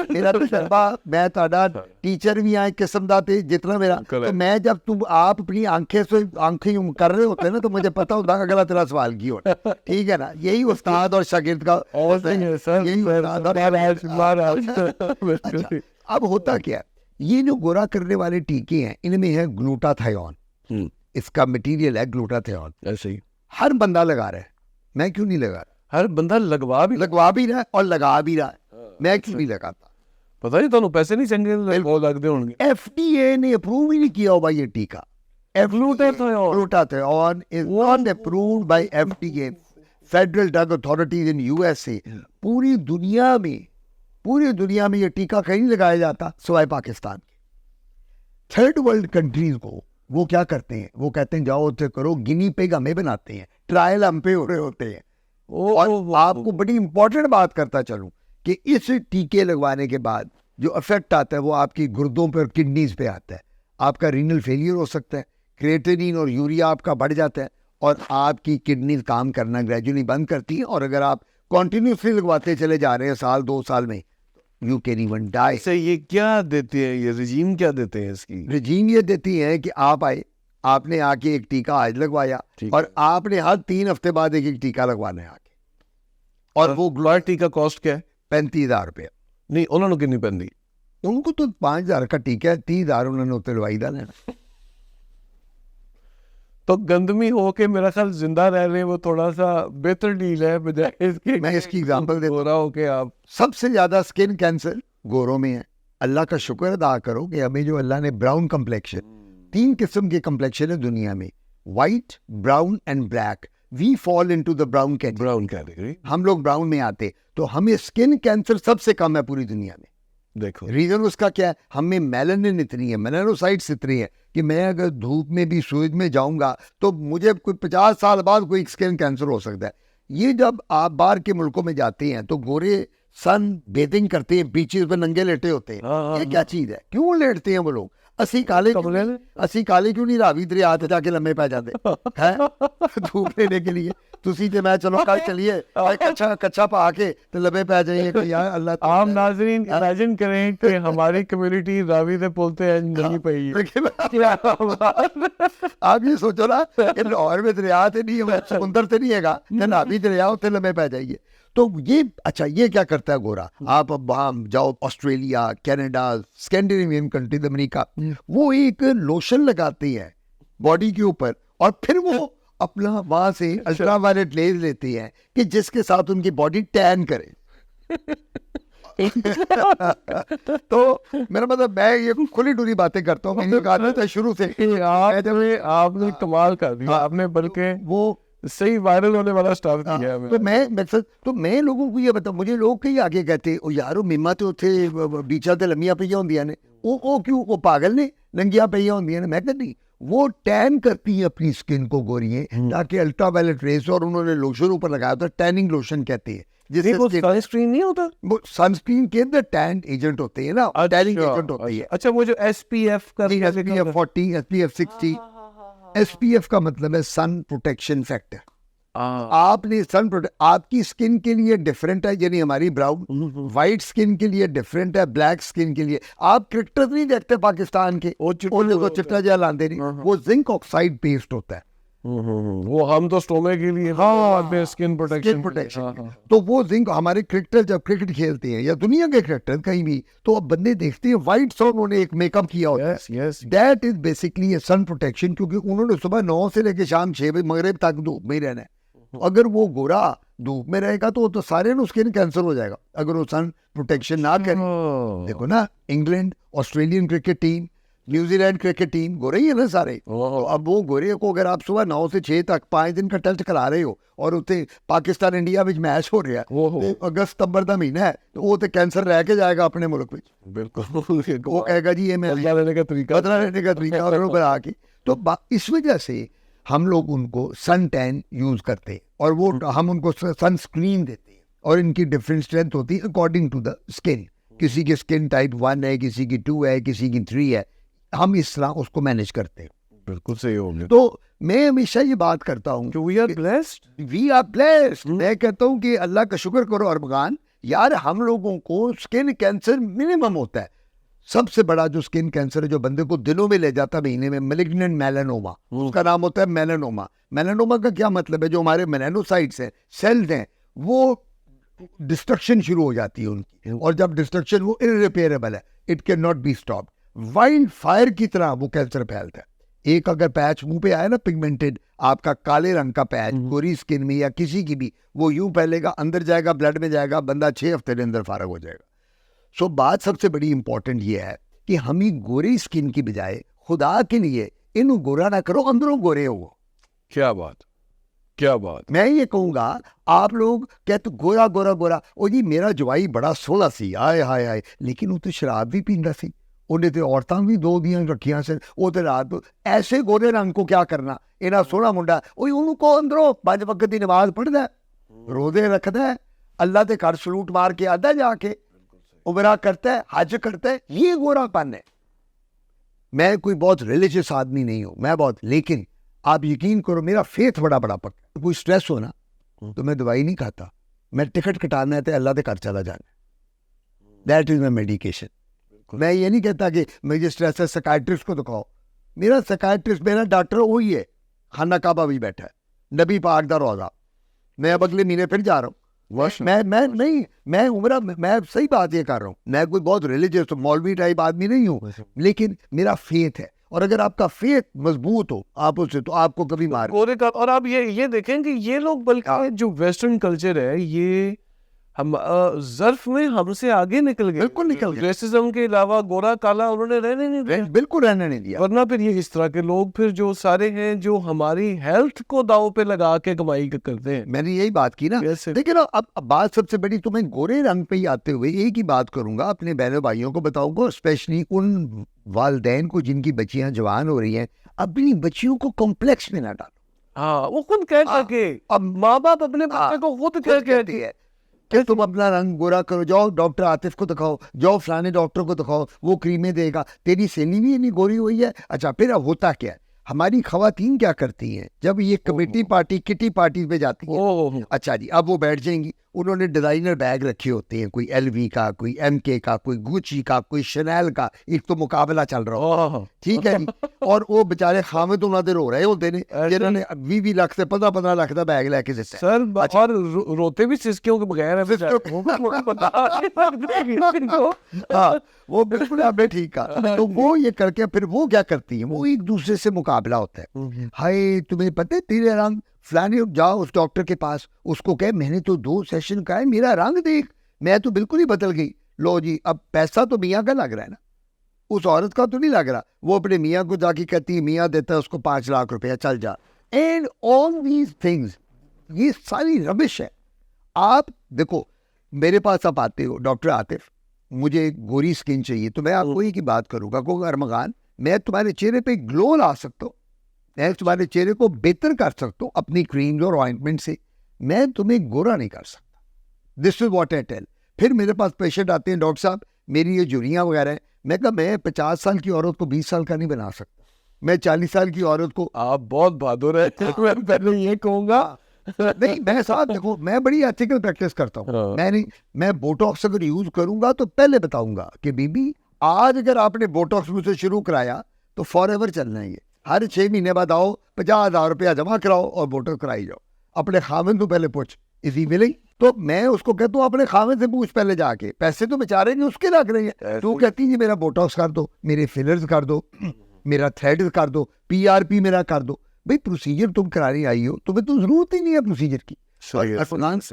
میرا تجربہ, میں تاڈا ٹیچر بھی آئے قسم دا تے جتنا میرا, تو میں جب تم آپ اپنی آنکھیں سے آنکھیں کر رہے ہوتے ہیں نا تو مجھے پتا ہوتا اگلا تیرا سوال کی ہونا, ٹھیک ہے نا. یہی استاد اور شاگرد کا. اب ہوتا کیا, یہ جو گورا کرنے والے ٹیکے ہیں ان میں ہے گلوٹاتھیون, اس کا مٹیریل ہے گلوٹاتھیون. ایسے ہی ہر بندہ لگا رہا ہے, میں کیوں نہیں لگا رہا؟ ہر بندہ لگوا بھی رہا ہے اور لگا بھی رہا ہے, میں کیوں نہیں لگاتا؟ پتہ نہیں تانوں پیسے نہیں چنگے لگتے ہوں گے. ایف ڈی اے نے اپروو ہی نہیں کیا ہوگا یہ ٹیکا. Glutathione is not approved by F D A, federal drug authorities in U S A. پوری دنیا میں یہ ٹیکا کہیں نہیں لگایا جاتا سوائے پاکستان کے. تھرڈ ورلڈ کنٹریز کو وہ کیا کرتے ہیں, وہ کہتے ہیں جاؤ اسے کرو, گنی پیگ ہمیں بناتے ہیں, ٹرائل ہم پہ ہو رہے ہوتے ہیں. اور آپ کو بڑی امپورٹنٹ بات کرتا چلوں کہ اس ٹیکے لگوانے کے بعد جو افیکٹ آتا ہے وہ آپ کی گردوں پہ اور کڈنیز پہ آتا ہے. آپ کا رینل فیلئر ہو سکتا ہے, کریٹینین اور یوریا آپ کا بڑھ جاتا ہے, اور آپ کی کڈنیز کام کرنا گریجولی بند کرتی ہیں. اور اگر آپ کنٹینیوسلی لگواتے چلے جا رہے ہیں 1-2 سال میں, یو کین ایون ڈائی. سے یہ کیا دیتے ہیں, یہ رجیم کیا دیتے ہیں اس کی؟ رجیم یہ دیتی ہے کہ آپ آئے, آپ نے آ کے ایک ٹیکا آج لگوایا, اور آپ نے ہر 3 ہفتے بعد ایک ٹیکا لگوانا ہے آ کے. اور وہ گلوٹا ٹیکا کاسٹ کیا ہے؟ 35,000 روپیہ. نہیں انہوں نے کنی پیندی, ان کو تو 5,000 کا ٹیکا ہے, 30,000 انہوں نے اتنے لوائی دا لینا. تو گندمی ہو کے میرا خیال زندہ رہ رہے ہیں, وہ تھوڑا سا بہتر ڈیل ہے بجائے اس کے. میں اس کی ایگزامپل دیتا ہوں, گورا ہو کے آپ, سب سے زیادہ سکن کینسر گوروں میں ہے. اللہ کا شکر ادا کرو کہ ہمیں جو اللہ نے براؤن کمپلیکشن, 3 قسم کے کمپلیکشن ہے دنیا میں, white, brown and black. We fall into the brown category, ہم لوگ براؤن میں آتے. تو ہمیں سکن کینسر سب سے کم ہے پوری دنیا میں. دیکھو ریزن اس کا کیا ہے, ہم میں میلنن اتنی ہے, میلانوسائٹس اتنی ہے کہ میں اگر دھوپ میں بھی سورج میں جاؤں گا تو مجھے کوئی 50 سال بعد کوئی سکن کینسر ہو سکتا ہے. یہ جب آپ باہر کے ملکوں میں جاتے ہیں تو گورے سن بیتنگ کرتے ہیں, بیچز پہ ننگے لیٹے ہوتے ہیں. یہ کیا چیز ہے, کیوں لیٹتے ہیں وہ لوگ؟ اسی کالے کیوں نہیں راوی دریا جا کے لمبے پہ جاتے ہیں دھوپ لینے کے لیے؟ تسی تے میں چلو کل چلیے کچا پا کے تے لبے پہ جائیے کہ یار اللہ آپ ناظرین امیجن کریں کہ ہماری کمیونٹی راوی دے بولتے ہیں نہیں پئی آپ یہ سوچو نا کہ لاہور میں دریا تے نہیں ہے سمندر تے نہیں ہے گا نابی دریا تے لمبے پہ جائیے. تو یہ اچھا یہ کیا کرتا ہے گورا, آپ اب وہاں جاؤ آسٹریلیا, کینیڈا, اسکینڈینیوین کنٹریز, امریکہ, وہ ایک لوشن لگاتے ہیں باڈی کے اوپر اور پھر وہ اپنا وہاں سے الٹرا وائلٹ ریز لیتے ہیں کہ جس کے ساتھ ان کی باڈی ٹین کرے. تو میرا مطلب میں یہ کھلی ڈولی باتیں کرتا ہوں, میں نے کہا تھا شروع سے آپ نے کمال کر دیا, آپ نے بلکہ وہ صحیح وائرل ہونے والا سٹاف کیا ہے. تو میں لوگوں کو یہ بتاؤں, مجھے لوگ کئی آگے کہتے او یار میما تو اتنے بیچا تے لمیاں پہ ہوندیاں نے, وہ کیوں, وہ پاگل نے, ننگیاں پہ ہوندیاں نے. میں کہتا نہیں, وہ ٹین کرتی ہیں اپنی اسکن کو گوریے تاکہ الٹرا وائلٹ ریز, اور انہوں نے لوشن اوپر لگایا ہوتا ہے, ٹیننگ لوشن کہتے ہیں, جس سے سن اسکرین نہیں ہوتا, وہ سن اسکرین کے اندر ٹین ایجنٹ ہوتے ہیں نا, ٹیننگ ایجنٹ ہوتی ہے. اچھا وہ جو ایس پی ایف کا S P F 40, S P F 60. S P F کا مطلب ہے سن پروٹیکشن فیکٹر. آپ نے سن آپ کی اسکن کے لیے ڈفرینٹ ہے, یعنی ہماری براؤن وائٹ اسکن کے لیے ڈفرینٹ ہے, بلیک اسکن کے لیے. آپ کرکٹر نہیں دیکھتے پاکستان کے, وہ چٹا جہاں لاندے نہیں, وہ زنک آکسائڈ بیسڈ ہوتا ہے. وہ ہم تو اسٹومے کے لیے اسکن پروٹیکشن. تو وہ زنک ہمارے کرکٹر جب کرکٹ کھیلتے ہیں یا دنیا کے کرکٹر کہیں بھی, تو اب بندے دیکھتے ہیں وائٹ سا انہوں نے ایک میک اپ کیا ہوتا ہے, that is basically a sun protection, کیونکہ انہوں نے صبح 9 سے لے کے شام 6 بجے مغرب تک دھوپ میں ہی رہنا ہے. اگر وہ گورا دھوپ میں رہے گا تو سارے نا اسکن کینسر ہو جائے گا اگر وہ سن پروٹیکشن نہ کرے. دیکھو نا, England, Australian cricket team, New Zealand cricket team گورے ہی ہے نا سارے. اب وہ گورے کو اگر آپ صبح 9 سے 6 تک 5 دن کا ٹیسٹ کرا رہے ہو, اور اتنے پاکستان انڈیا میں میچ ہو رہا ہے, اگست ستمبر کا مہینہ ہے, تو وہ تو کینسر رہ کے جائے گا اپنے ملک میں. بالکل, وہ کہے گا جی یہ میں بدلا لینے کا طریقہ اور آ کے. تو اس وجہ سے ہم لوگ ان کو سن ٹین یوز کرتے ہیں, اور وہ ہم ان کو سن اسکرین دیتے ہیں, اور ان کی ڈفرینٹ اسٹرینتھ ہوتی ہے اکارڈنگ ٹو دا اسکن. کسی کی اسکن ٹائپ 1 ہے, کسی کی 2 ہے, کسی کی 3 ہے. ہم اس طرح اس کو مینیج کرتے ہیں. بالکل صحیح ہو گیا. تو میں ہمیشہ یہ بات کرتا ہوں کہ وی آر بلیسڈ. میں کہتا ہوں کہ اللہ کا شکر کرو ارمغان, یار ہم لوگوں کو اسکن کینسر منیمم ہوتا ہے. سب سے بڑا جو اسکن کینسر ہے جو بندے کو دنوں میں لے جاتا مہینے میں, میلگننٹ میلانوما, اس کا نام ہوتا ہے میلانوما. میلانوما کا کیا مطلب ہے, جو ہمارے میلانوسائٹس ہیں, سیلز ہیں, وہ ڈسٹرکشن شروع ہو جاتی ہے ان کی, اور جب ڈسٹرکشن وہ irreparable ہے, it can not be stopped. Wild fire کی طرح وہ کینسر پھیلتا ہے. ایک اگر پیچ منہ پہ آیا نا, پگمنٹڈ, آپ کا کالے رنگ کا پیچ گوری اسکن میں یا کسی کی بھی, وہ یوں پھیلے گا, اندر جائے گا, بلڈ میں جائے گا, بندہ 6 ہفتے کے اندر فارغ ہو جائے گا. سو بات سب سے بڑی امپورٹنٹ یہ ہے کہ ہمیں گوری اسکن کی بجائے خدا کے لیے انہوں گورا نہ کرو, اندروں گورے ہو. کیا بات, کیا بات. میں یہ کہوں گا, آپ لوگ کہتے گورا گورا گورا, او جی میرا جوائی بڑا سولا سی, آئے ہائے ہائے, لیکن وہ تو شراب بھی پیندا سی, انہیں تو عورتاں بھی 2 دیاں رکھیاں سے, وہ تو رات ایسے گورے رنگ کو کیا کرنا, اینا سونا منڈا, اوہی انہوں کو اندروں 5 وقت کی نماز پڑھدا ہے, روزے رکھدا ہے, اللہ تے گھر سلوٹ مار کے آدا جا کے, عمرہ کرتا ہے, حج کرتا ہے. یہ گورا پن ہے. میں کوئی بہت ریلیجیس آدمی نہیں ہوں, میں بہت, لیکن آپ یقین کرو میرا فیتھ بڑا پکا. کوئی سٹریس ہو نا تو میں دوائی نہیں کھاتا, میں ٹکٹ کٹانا ہے تو اللہ کے گھر چلا جانا, دیٹ از مائی میڈیکیشن. میں یہ نہیں کہتا کہ مجھے سٹریس ہے سکائٹرسٹ کو دکھاؤ. میرا سکائٹرسٹ, میرا ڈاکٹر وہی ہے, خانہ کعبہ بھی بیٹھا ہے, نبی پاک دا روضہ. میں اب اگلے مہینے پھر جا رہا ہوں. میں عمرہ, میں صحیح بات یہ کر رہا ہوں, میں کوئی بہت ریلیجیس مولوی ٹائپ آدمی نہیں ہوں, لیکن میرا فیتھ ہے, اور اگر آپ کا فیتھ مضبوط ہو آپ اس سے, تو آپ کو کبھی مار گورے کا. اور آپ یہ دیکھیں کہ یہ لوگ بلکہ جو ویسٹرن کلچر ہے یہ ہم ظرف میں ہم سے آگے نکل گئے. بالکل نکل گئے. ریسزم کے علاوہ گورا کالا انہوں نے رہنے نہیں دیا, بالکل رہنے نہیں دیا. ورنہ پھر یہ اس طرح کے لوگ پھر جو سارے ہیں جو ہماری ہیلتھ کو داؤ پہ لگا کے کمائی کرتے ہیں. میں نے یہی بات کی نا. لیکن اب بات سب سے بڑی, تو میں گورے رنگ پہ ہی آتے ہوئے ایک ہی بات کروں گا, اپنے بہنوں بھائیوں کو بتاؤں گا, اسپیشلی ان والدین کو جن کی بچیاں جوان ہو رہی ہیں, اپنی بچیوں کو کمپلیکس میں نہ ڈالو. ہاں, وہ خود کہہ کے, اب ماں باپ اپنے بچے کو خود کہتی ہے کہ تم اپنا رنگ گورا کرو, جاؤ ڈاکٹر عاطف کو دکھاؤ, جاؤ فلانے ڈاکٹر کو دکھاؤ, وہ کریمیں دے گا, تیری سیلی بھی اتنی گوری ہوئی ہے. اچھا پھر اب ہوتا کیا ہے, ہماری خواتین کیا کرتی ہیں جب یہ کمیٹی پارٹی کٹی پارٹی پہ جاتی ہیں؟ اچھا جی، اب وہ بیٹھ جائیں گی، انہوں نے ڈیزائنر بیگ رکھے ہوتے ہیں، کوئی ایل وی کا، کوئی ایم کے کا، کوئی گوچی کا، کوئی شنیل کا، ایک تو مقابلہ چل رہا ہو، ٹھیک ہے جی، اور وہ بےچارے خامد انہوں دے رو رہے ہوتے ہیں جنہوں نے 20 لاکھ سے 15 لاکھ کا بیگ لے کے دیتے سر، اور روتے بھی سسکیوں کے بغیر ہیں. ہاں وہ بالکل آپ نے ٹھیک کہا. تو وہ یہ کر کے پھر وہ کیا کرتی ہیں، وہ ایک دوسرے سے مقابلہ ہوتا ہے. ہائے تمہیں پتہ ہے تیرے رنگ فلانے، جاؤ اس ڈاکٹر کے پاس، اس کو کہ میں نے تو 2 سیشن کا ہے، میرا رنگ دیکھ، میں تو بالکل ہی بدل گئی. لو جی، اب پیسہ تو میاں کا لگ رہا ہے نا، اس عورت کا تو نہیں لگ رہا. وہ اپنے میاں کو جا کے کہتی ہے، میاں دیتا ہے اس کو 5 لاکھ روپیہ، چل جا. اینڈ آل دیز تھنگز، یہ ساری ربش ہے. آپ دیکھو میرے پاس آپ آتے ہو، ڈاکٹر عاطف مجھے گوری سکن چاہیے، تو میں آپ کو ہی بات کروں گا کہ ارمغان میں تمہارے چہرے پہ گلو لا سکتا ہوں، میں تمہارے چہرے کو بہتر کر سکتا ہوں اپنی کریمز اور آئنٹمنٹ سے، میں تمہیں گورا نہیں کر سکتا. دس از واٹ آئی ٹیل. پھر میرے پاس پیشنٹ آتے ہیں، ڈاکٹر صاحب میری یہ جھریاں وغیرہ ہیں. میں کہا میں 50 سال کی عورت کو 20 سال کا نہیں بنا سکتا، میں 40 سال کی عورت کو. آپ بہت بہادر ہیں. میں پہلے یہ کہوں گا نہیں، میں صاحب دیکھو میں بڑی ایتھیکل پریکٹس کرتا ہوں. میں بوٹاکس اگر یوز کروں گا تو پہلے بتاؤں گا کہ بی بی آج اگر آپ نے بوٹاکس مجھ سے شروع کرایا تو فار ایور چلنا ہے. یہ ہر 6 مہینے بعد آؤ، 50,000 روپیہ جمع کراؤ اور بوٹاکس کرائی جاؤ. اپنے خاوند کو پہلے پوچھ از ہی ولنگ. تو میں اس کو کہتا ہوں اپنے خاوند سے پوچھ پہلے جا کے، پیسے تو بیچارے نہیں اس کے لگ رہے ہیں. تو کہتی جی میرا بوٹاکس کر دو، میرے فلرز کر دو، میرا تھریڈ کر دو، پی آر پی میرا کر دو. بھائی پروسیجر تم کرانی آئی ہو، تمہیں تو ضرورت ہی نہیں ہے پروسیجر کی.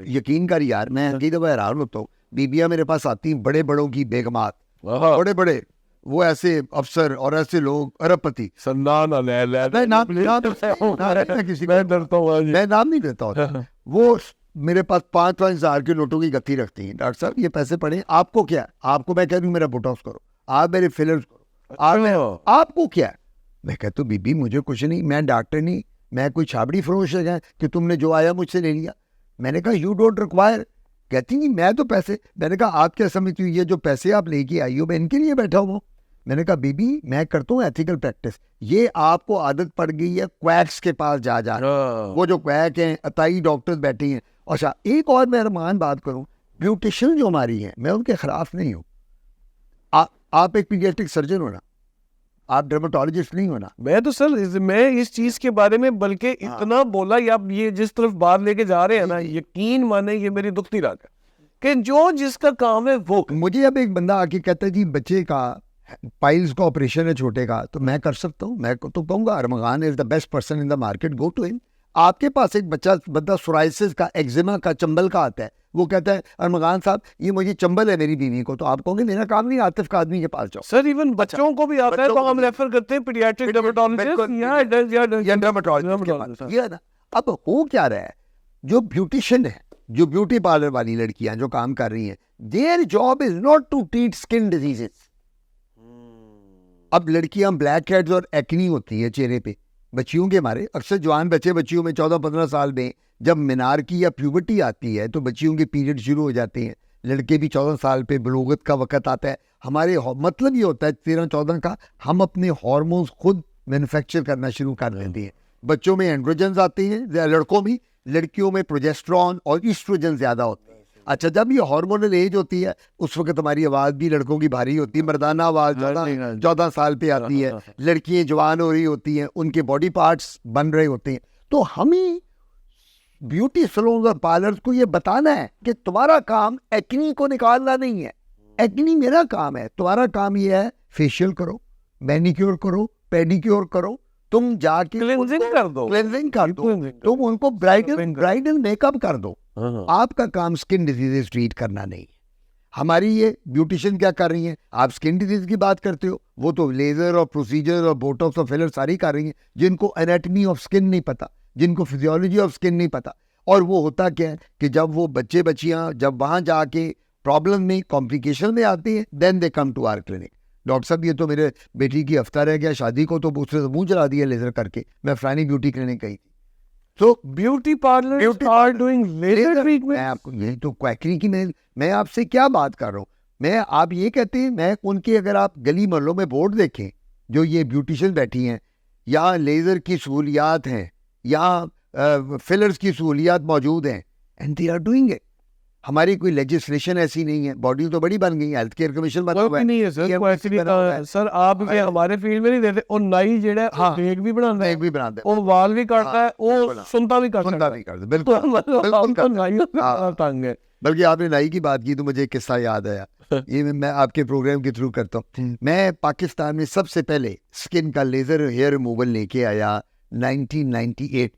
یقین کر یار، میں کئی دفعہ حیران ہوتا ہوں، بیبیاں میرے پاس آتی ہیں، بڑے بڑوں کی بیگمات، بڑے بڑے وہ ایسے افسر اور ایسے لوگ ارب پتی. میں نام نہیں لیتا ہوتا. وہ میرے پاس 5-5 ہزار کے نوٹوں کی گتھی رکھتی ہیں. ڈاکٹر صاحب یہ پیسے پڑے، آپ کو کیا؟ آپ کو میں کہہ دوں میرا بوٹاکس کرو، آپ میرے فلرز کرو، آپ کو کیا؟ میں کہتا ہوں بی بی مجھے کچھ نہیں، میں ڈاکٹر نہیں، میں کوئی چھابڑی فروش ہے کہ تم نے جو آیا مجھ سے لے لیا. میں نے کہا یو ڈونٹ ریکوائر. کہتی نہیں میں تو پیسے. میں نے کہا آپ کیا سمجھتی ہو یہ جو پیسے آپ لے کے آئی ہو میں ان کے لیے بیٹھا ہوں؟ میں نے کہا بی بی میں کرتا ہوں ایتھیکل پریکٹس. یہ آپ کو عادت پڑ گئی ہے کویکس کے پاس جا وہ جو کویک ہیں، عطائی ڈاکٹر بیٹھے ہیں. اچھا ایک اور میں ارمان بات کروں، بیوٹیشین جو ہماری ہیں میں ان کے خلاف نہیں ہوں. آپ ایک پیڈیاٹرک سرجن ہونا، آپ ڈرماٹولوجسٹ نہیں ہونا. میں تو سر میں اس چیز کے بارے میں بلکہ اتنا بولا، یا یہ جس طرف بات لے کے جا رہے ہیں نا، یقین مانے یہ میری دکھتی رات ہے کہ جو جس کا کام ہے وہ. مجھے اب ایک بندہ آ کے کہتا ہے جی بچے کا پائلز کا آپریشن ہے چھوٹے کا، تو میں کر سکتا ہوں. میں تو کہوں گا Armaghan is the best person in the market, go to him. آپ کے پاس ایک بندہ سورائسس کا، ایگزیما کا، چمبل کا آتا ہے، وہ کہتا ہے ارمغان صاحب یہ مجھے چمبل ہے میری بیوی کو، تو آپ کہوں گے میرا کام نہیں، عاطف کا آدمی کے پاس جاؤ. سر ایون بچوں کو بھی آتا ہے تو ہم ریفر کرتے ہیں پیڈیاٹرک ڈرماٹولوجسٹ یا ڈرماٹولوجسٹ. یہ نا اب ہو کیا رہا ہے، جو بیوٹیشین ہے، جو بیوٹی پارلر والی لڑکیاں جو کام کر رہی ہیں، their job is not to treat skin diseases. اب لڑکیاں بلیک ہیڈز اور ایکنی ہوتی ہیں چہرے پہ بچیوں کے ہمارے، اکثر جوان بچے بچیوں میں 14-15 سال میں جب منار کی یا پیوبرٹی آتی ہے تو بچیوں کے پیریڈ شروع ہو جاتے ہیں. لڑکے بھی 14 سال پہ بلوغت کا وقت آتا ہے. ہمارے مطلب یہ ہوتا ہے 13-14 کا ہم اپنے ہارمونز خود مینوفیکچر کرنا شروع کر دیتے ہیں. بچوں میں اینڈروجنز آتے ہیں، لڑکوں میں، لڑکیوں میں پروجیسٹرون اور ایسٹروجن زیادہ ہوتے ہیں. اچھا جب یہ ہارمونل ایج ہوتی ہے اس وقت ہماری آواز بھی لڑکوں کی بھاری ہوتی ہے، مردانہ آواز 14 سال پہ آتی ہے. لڑکیاں جوان ہو رہی ہوتی ہیں، ان کے باڈی پارٹس بن رہے ہوتے ہیں. تو ہمیں بیوٹی سلونز اور پارلرز کو یہ بتانا ہے کہ تمہارا کام ایکنی کو نکالنا نہیں ہے، ایکنی میرا کام ہے. تمہارا کام یہ ہے فیشیل کرو، مینیکیور کرو، پیڈیکیور کرو، تم جا کے کلینزنگ کر دو، تم ان کو برائڈل میک اپ کر دو. آپ کا کام سکن ڈیزیز ٹریٹ کرنا نہیں. ہماری یہ بیوٹیشین کیا کر رہی ہیں، آپ سکن ڈیزیز کی بات کرتے ہو، وہ تو لیزر اور پروسیجر اور بوٹاکس اور فلر ساری کر رہی ہیں، جن کو انیٹمی آف سکن نہیں پتا، جن کو فزیولوجی آف سکن نہیں پتا. اور وہ ہوتا کیا ہے کہ جب وہ بچے بچیاں جب وہاں جا کے پرابلم میں کمپلیکیشن میں آتی ہیں then they come to our clinic. Doctor صاحب یہ تو میرے بیٹی کی ہفتہ رہ گیا شادی کو، تو دوسرے سے منہ چلا دیا لیزر کر کے، میں فلانی بیوٹی کلینک گئی تھی. تو beauty parlour are doing laser treatment. میں آپ کو یہی تو کویکری کی میں آپ سے کیا بات کر رہا ہوں. میں آپ یہ کہتے ہیں، میں ان کے اگر آپ گلی محلوں میں بورڈ دیکھیں جو یہ بیوٹیشین بیٹھی ہیں، یہاں لیزر کی سہولیات ہیں, یہاں فلرز کی سہولیات موجود ہیں, and they are doing it. ہماری کوئی لیجسلیشن ایسی نہیں ہے, باڈی تو بڑی بن گئی, ہیلتھ کیئر کمیشن بنا ہوا ہے, نہیں ہے سر, کوئی ایسی نہیں سر. آپ یہ ہمارے فیلڈ میں نہیں دیتے. اور نائی جڑا ہے ٹیک بھی بناتا ہے, ایک بھی بناتا ہے, وہ وال بھی کاٹتا ہے, وہ سنتا بھی سنتا بھی کرتا ہے. بالکل تنگ ہے. بلکہ آپ نے نائی کی بات کی تو مجھے ایک قصہ یاد آیا, یہ میں آپ کے پروگرام کے تھرو کرتا ہوں. میں پاکستان میں سب سے پہلے اسکن کا لیزر ہیئر ریموول لے کے آیا 1998 میں.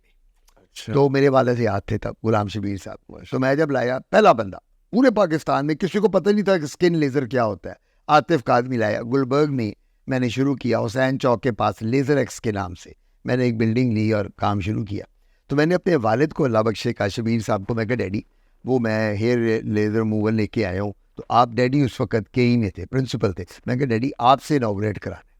تو میرے والد یاد تھے تب, غلام شبیر صاحب. تو میں جب لایا, پہلا بندہ پورے پاکستان میں, کسی کو پتہ نہیں تھا کہ اسکن لیزر کیا ہوتا ہے. عاطف کاظمی لایا. گلبرگ میں میں نے شروع کیا, حسین چوک کے پاس لیزر ایکس کے نام سے میں نے ایک بلڈنگ لی اور کام شروع کیا. تو میں نے اپنے والد کو, اللہ بخشے کا, شبیر صاحب کو, میں کہا ڈیڈی وہ میں ہیئر لیزر ریموول لے کے آیا ہوں. تو آپ ڈیڈی اس وقت کے ہی میں تھے, پرنسپل تھے. میں کہا ڈیڈی آپ سے انوگریٹ کرانا.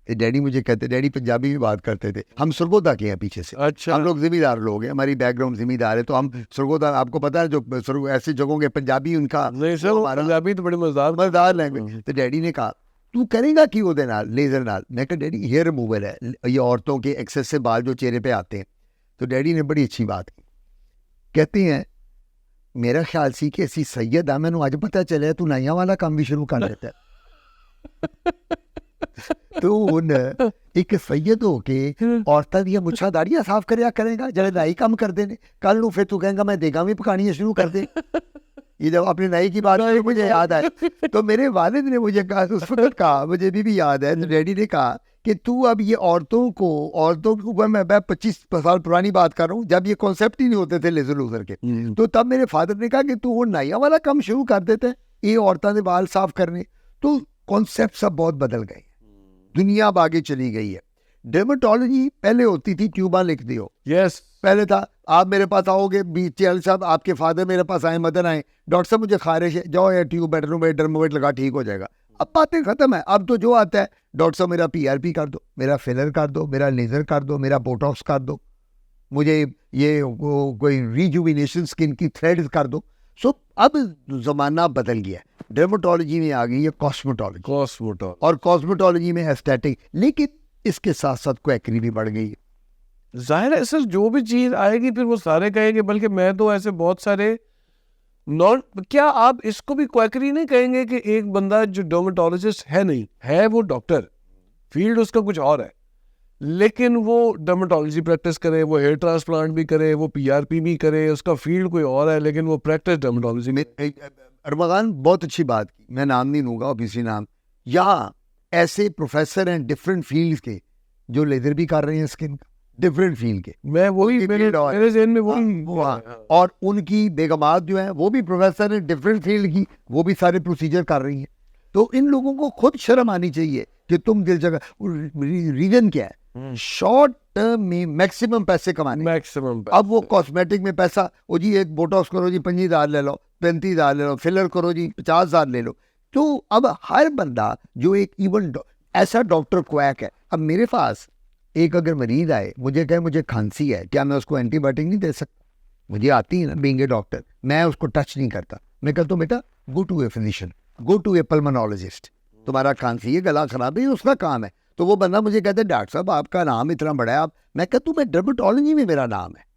ڈیڈی مجھے کہتے, ڈیڈی پنجابی بھی بات کرتے تھے, ہم سرگودا کے ہیں پیچھے سے. اچھا, ہم لوگ زمین دار لوگ ہیں, ہماری بیک گراؤنڈ زمین دار ہے. تو ہم سرگودا, آپ کو پتا ہے جو ایسی جگہوں کے پنجابی, ان کا نہیں سر پنجابی تو بڑی مزدار لینگویج. تو ڈیڈی نے کہا تو کرے گا کی وہ لیزر نال. میں کہا ڈیڈی ہیئر ریموول ہے, یہ عورتوں کے ایکسیس سے بال جو چہرے پہ آتے ہیں. تو ڈیڈی نے بڑی اچھی بات کی, کہتے ہیں میرا خیال سی کہ اسی سید آ, مینوں اج پتہ چلیا تو نائیاں والا کام بھی شروع کر دیتا ہے. تو ہن ایک سید ہو کے عورتاں دیاں مچھاں داڑیاں صاف کریا کرے گا جڑے نائی کام کردے نے, کل نوں پھر تو کہے گا میں دیگاں بھی پکانیاں شروع کر دے. یہ جب اپنی نائی کی بات ہوئی مجھے یاد آئے, تو میرے والد نے مجھے کہا, اس وقت کہا, مجھے بھی یاد ہے, ڈیڈی نے کہا کہ تو اب یہ عورتوں کو میں 25 سال پرانی بات کر رہا ہوں, جب یہ کانسیپٹ ہی نہیں ہوتے تھے لیزر لوزر کے. تو تب میرے فادر نے کہا کہ تو وہ نائیاں والا کام شروع کر دیتے, یہ عورتوں کے بال صاف کرنے. تو کانسیپٹ سب بہت بدل گئے, دنیا اب آگے چلی گئی ہے. ڈرمیٹالوجی پہلے ہوتی تھی ٹیوباں لکھ دیو, یس پہلے تھا آپ میرے پاس آؤ گے, چیل صاحب آپ کے فادر میرے پاس آئے, مدن آئے, ڈاکٹر صاحب مجھے خارش ہے, جاؤ یہ ٹیوب ڈرمویٹ لگا, ٹھیک ہو جائے گا. اب باتیں ختم ہے. اب تو جو آتا ہے, ڈاکٹر صاحب میرا PRP کر دو, میرا فلر کر دو, میرا لیزر کر دو, میرا بوٹاکس کر دو, مجھے یہ کوئی ریجوینیشن اسکن کی تھریڈز کر دو. سو اب زمانہ بدل گیا ہے. ڈرمیٹالوجی میں آ گئی ہے کاسمیٹالوجی, اور کاسمیٹالوجی میں ایسٹیٹک, لیکن اس کے ساتھ ساتھ کویکری بھی بڑھ گئی ہے. ظاہر ہے سر, جو بھی چیز آئے گی پھر وہ سارے کہیں گے. بلکہ میں تو ایسے بہت سارے کیا آپ اس کو بھی کویکری نہیں کہیں گے کہ ایک بندہ جو ڈرمیٹالوجسٹ ہے, نہیں ہے, وہ ڈاکٹر, فیلڈ اس کا کچھ اور ہے, لیکن وہ ڈرمیٹالوجی پریکٹس کرے, وہ ہیئر ٹرانسپلانٹ بھی کرے, وہ PRP بھی کرے, اس کا فیلڈ کوئی اور ہے, لیکن وہ پریکٹس ڈرمیٹالوجی میں. ارمغان بہت اچھی بات کی, میں نام نہیں لوں گا اوبیسلی نام. یہاں ایسے پروفیسر ہیں ڈفرینٹ فیلڈ کے جو لیزر بھی کر رہے ہیں اسکن کا, ڈفرینٹ فیلڈ کے. میں وہی میرے ذہن میں وہی, اور ان کی بیگمات جو ہیں وہ بھی پروفیسر ہیں ڈفرینٹ فیلڈ کی, وہ بھی سارے پروسیجر کر رہی ہیں. تو ان لوگوں کو خود شرم آنی چاہیے کہ تم دل جگہ. ریزن کیا ہے؟ شارٹ ٹرم میں میکسیمم پیسے کمانے. اب وہ کاسمیٹک میں پیسہ, وہ جی ایک بوٹاکس کرو جی 25,000 لے لو, 35,000 لے لو, فلر کرو جی 50,000 لے لو. تو اب ہر بندہ جو ایک ایون ایسا ڈاکٹر کویک ہے. اب میرے پاس ایک اگر مریض آئے, مجھے کہے مجھے کھانسی ہے, کیا میں اس کو اینٹی بایوٹک نہیں دے سکتا؟ مجھے آتی ہے نا, بینگ اے ڈاکٹر, میں اس کو ٹچ نہیں کرتا. میں کہتا ہوں بیٹا go to a physician, go to a pulmonologist, تمہارا کھانسی ہے, گلا خراب ہے, اس کا کام ہے. تو وہ بندہ مجھے کہتا ہے ڈاکٹر صاحب آپ کا نام اتنا بڑا ہے, آپ, میں کہتا ہوں میں ڈرمیٹالوجی میں میرا نام ہے,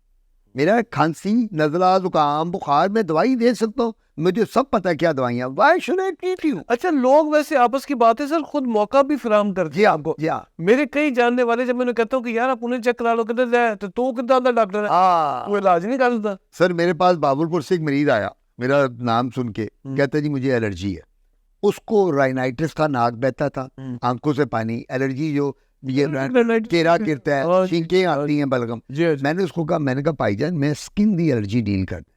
میرا کھانسی, نزلہ, زکام, بخار, میں دوائی دے سکتا ہوں, مجھے سب پتہ ہے کیا دوائیاں. Why should I treat you? اچھا, لوگ ویسے آپس کی باتیں سر خود موقع بھی فراہم کرتے ہیں آپ کو. جی ہاں, میرے کئی جاننے والے, جب میں کہتا ہوں کہ یار آپ انہیں چیک کرا لو, کہتے ہیں تو کتنا دا ڈاکٹر ہے, وہ علاج نہیں کر دیتا. سر میرے پاس باولپور سے ایک مریض آیا, میرا نام سن کے کہتا جی مجھے الرجی ہے. اس کو رائنائٹس تھا, ناک بہتا تھا, آنکھوں سے پانی, الرجی جو یہ کیرا گرتا ہے, چھینکیں آتی ہیں, بلغم. میں نے اس کو کہا, میں نے کہا بھائی جان میں سکن دی الرجی ڈیل کر دیں,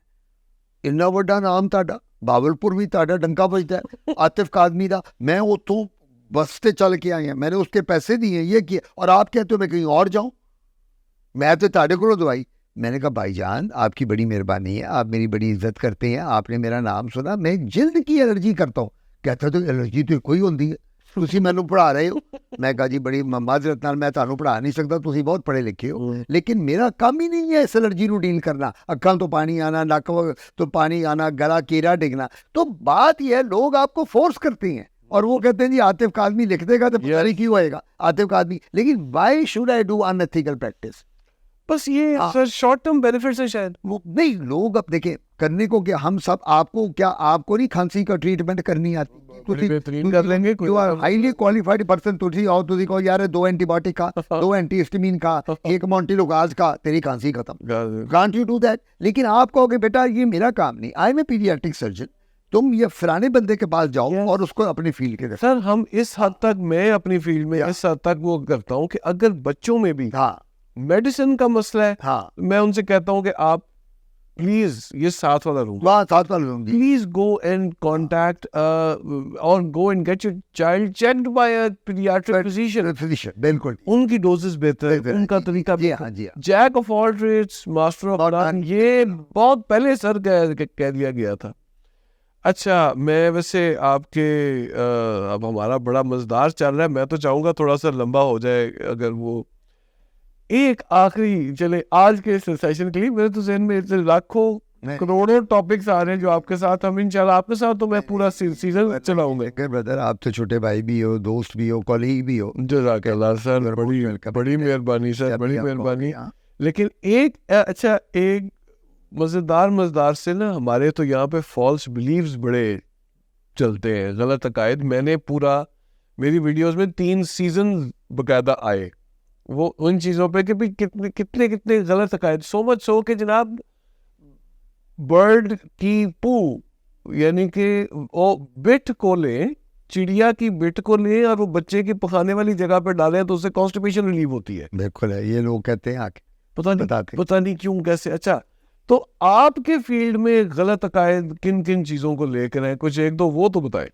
اتنا بڑا نام تاڈا, باولپور بھی تاڈا ڈنکا بجتا ہے, عاطف کاظمی دا, میں اتوں بس سے چل کے آئی ہیں, میں نے اس کے پیسے دیے, یہ کیا, اور آپ کہتے ہو میں کہیں اور جاؤں, میں تو تاڈے کو دوائی. میں نے کہا بھائی جان آپ کی بڑی مہربانی ہے, آپ میری بڑی عزت کرتے ہیں, آپ نے میرا نام سنا, میں جلد کی الرجی کرتا ہوں. کہتا تو الرجی تو کوئی ہوتی ہے, تسی مینوں پڑھا رہے ہو. میں کہا جی بڑی معذرت نال میں تانوں پڑھا نہیں سکتا, تسی بہت پڑھے لکھے ہو, لیکن میرا کام ہی نہیں ہے اس الرجی نو ڈیل کرنا. اکھاں تو پانی آنا, نک تو پانی آنا, گلا کیڑا ڈگنا. تو بات یہ ہے لوگ آپ کو فورس کرتے ہیں, اور وہ کہتے ہیں جی عاطف کاظمی لکھ دے گا تو پتہ نہیں کیوں آئے گا عاطف کاظمی. لیکن Y should I do in ethical practice? بس یہ سر شارٹ ٹرم بینیفٹس ہیں شاید. وہ نہیں, لوگ اب دیکھیں کرنے کو کہ ہم سب آپ کو کیا آپ کو نہیں کھانسی کا ٹریٹمنٹ کرنی آتی؟ بہترین کر لیں گے. ہائیلی کوالیفائڈ پرسن تجھی آؤ تجھی کو یار 2 اینٹی بایوٹک کا 2 اینٹی ہسٹامین کا 1 مونٹیلوگاز کا, تیری کھانسی ختم. Can't you do that? لیکن آپ کہو کہ بیٹا یہ میرا کام نہیں, I am a paediatric surgeon, تم یہ فلانے بندے کے پاس جاؤ اور اس کو اپنی فیلڈ کے. سر ہم اس حد تک, میں اپنی فیلڈ میں اس حد تک وہ کرتا ہوں کہ اگر بچوں میں بھی میڈیسن کا مسئلہ ہے, میں ان سے کہتا ہوں کہ آپ پلیز یہ 7 والا room please go and contact اور go and get your child checked by a paediatric physician. بالکل ان کی ڈوزز بہتر ہے, ان کا طریقہ jack of all trades master of none, یہ بہت پہلے سر کہہ دیا گیا تھا. اچھا میں ویسے آپ کے اب ہمارا بڑا مزدار چل رہا ہے, میں تو چاہوں گا تھوڑا سا لمبا ہو جائے. اگر وہ ایک آخری چلے آج کے سیشن کے لیے, میرے تو ذہن میں لاکھوں کروڑوں ٹاپکس آ رہے ہیں جو آپ کے ساتھ, ہم انشاءاللہ آپ کے ساتھ تو میں پورا سیزن چلاؤں گا. بردر آپ تو چھوٹے بھائی بھی ہو, دوست بھی ہو, کولیگ بھی ہو. جزاک اللہ سر, بڑی مہربانی سر, بڑی مہربانی. لیکن ایک اچھا ایک مزیدار سے نا, ہمارے تو یہاں پہ فالس بلیفز بڑے چلتے ہیں, غلط عقائد. میں نے پورا میری ویڈیوز میں 3 سیزن باقاعدہ آئے وہ ان چیزوں پہ کہ بھی کتنے غلط عقائد. سو مچ سو کہ جناب برڈ کی پو یعنی کہ وہ بٹ کو لیں, چڑیا کی بٹ کو لیں اور وہ بچے کی پکانے والی جگہ پہ ڈالیں تو اس سے کانسٹیپیشن ریلیو ہوتی ہے. بالکل ہے, یہ لوگ کہتے ہیں آکے پتہ نہیں کیوں کیسے. اچھا تو آپ کے فیلڈ میں غلط عقائد کن چیزوں کو لے کر ہیں, کچھ ایک دو وہ تو بتائیں.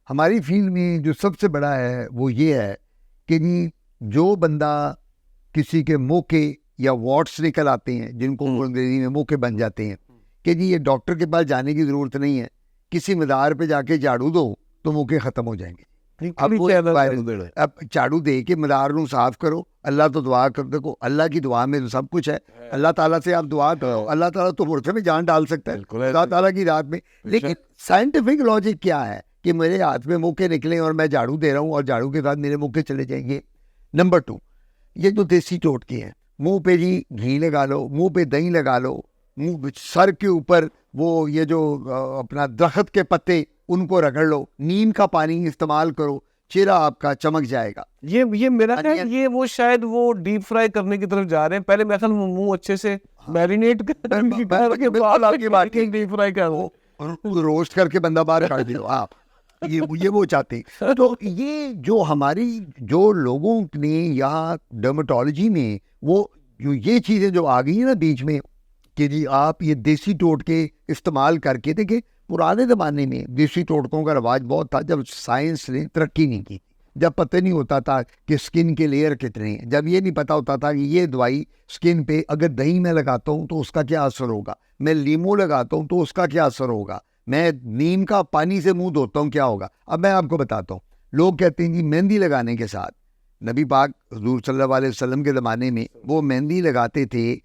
ہماری فیلڈ میں جو سب سے بڑا ہے وہ یہ ہے کہ جو بندہ کسی کے موقع یا وارڈس نکل آتے ہیں جن کو انگریزی میں موقع بن جاتے ہیں کہ جی یہ ڈاکٹر کے پاس جانے کی ضرورت نہیں ہے, کسی مدار پہ جا کے جھاڑو دو تو موقع ختم ہو جائیں گے. اب جھاڑو دے کے مدار نو صاف کرو, اللہ تو دعا کر دیکھو, اللہ کی دعا میں سب کچھ ہے. اللہ تعالیٰ سے آپ دعا کرو, اللہ تعالیٰ تو مورچے میں جان ڈال سکتا ہے اللہ تعالیٰ کی رات میں. لیکن سائنٹیفک لاجک کیا ہے کہ میرے ہاتھ میں موقع نکلیں اور میں جھاڑو دے رہا ہوں اور جھاڑو کے ساتھ میرے موقع چلے جائیں گے. نمبر 2, یہ جو دیسی ٹوٹکے ہیں, منہ پہ جی گھی لگا لو, منہ پہ دہی لگا لو, منہ سر کے اوپر وہ یہ جو اپنا درخت کے پتے ان کو رگڑ لو, نیم کا پانی استعمال کرو, چہرہ آپ کا چمک جائے گا. یہ میرا خیال یہ وہ شاید وہ ڈیپ فرائی کرنے کی طرف جا رہے ہیں. پہلے میں خیال منہ اچھے سے میرینیٹ ڈیپ فرائی کر دو, روسٹ کر کے بندہ باہر کر دو آپ, یہ وہ چاہتے ہیں. تو یہ جو ہماری جو لوگوں نے یہاں ڈرمیٹالوجی میں وہ جو یہ چیزیں جو آ گئی ہیں نا بیچ میں کہ جی آپ یہ دیسی ٹوٹکے استعمال کر کے دیکھیں. پرانے زمانے میں دیسی ٹوٹکوں کا رواج بہت تھا جب سائنس نے ترقی نہیں کی, جب پتہ نہیں ہوتا تھا کہ سکن کے لیئر کتنے ہیں, جب یہ نہیں پتہ ہوتا تھا کہ یہ دوائی سکن پہ اگر دہی میں لگاتا ہوں تو اس کا کیا اثر ہوگا, میں لیمو لگاتا ہوں تو اس کا کیا اثر ہوگا, میں نیم کا پانی سے منہ دھوتا ہوں کیا ہوگا. اب میں آپ کو بتاتا ہوں, لوگ کہتے ہیں جی مہندی لگانے کے ساتھ, نبی پاک حضور صلی اللہ علیہ وسلم کے زمانے میں وہ مہندی لگاتے تھے,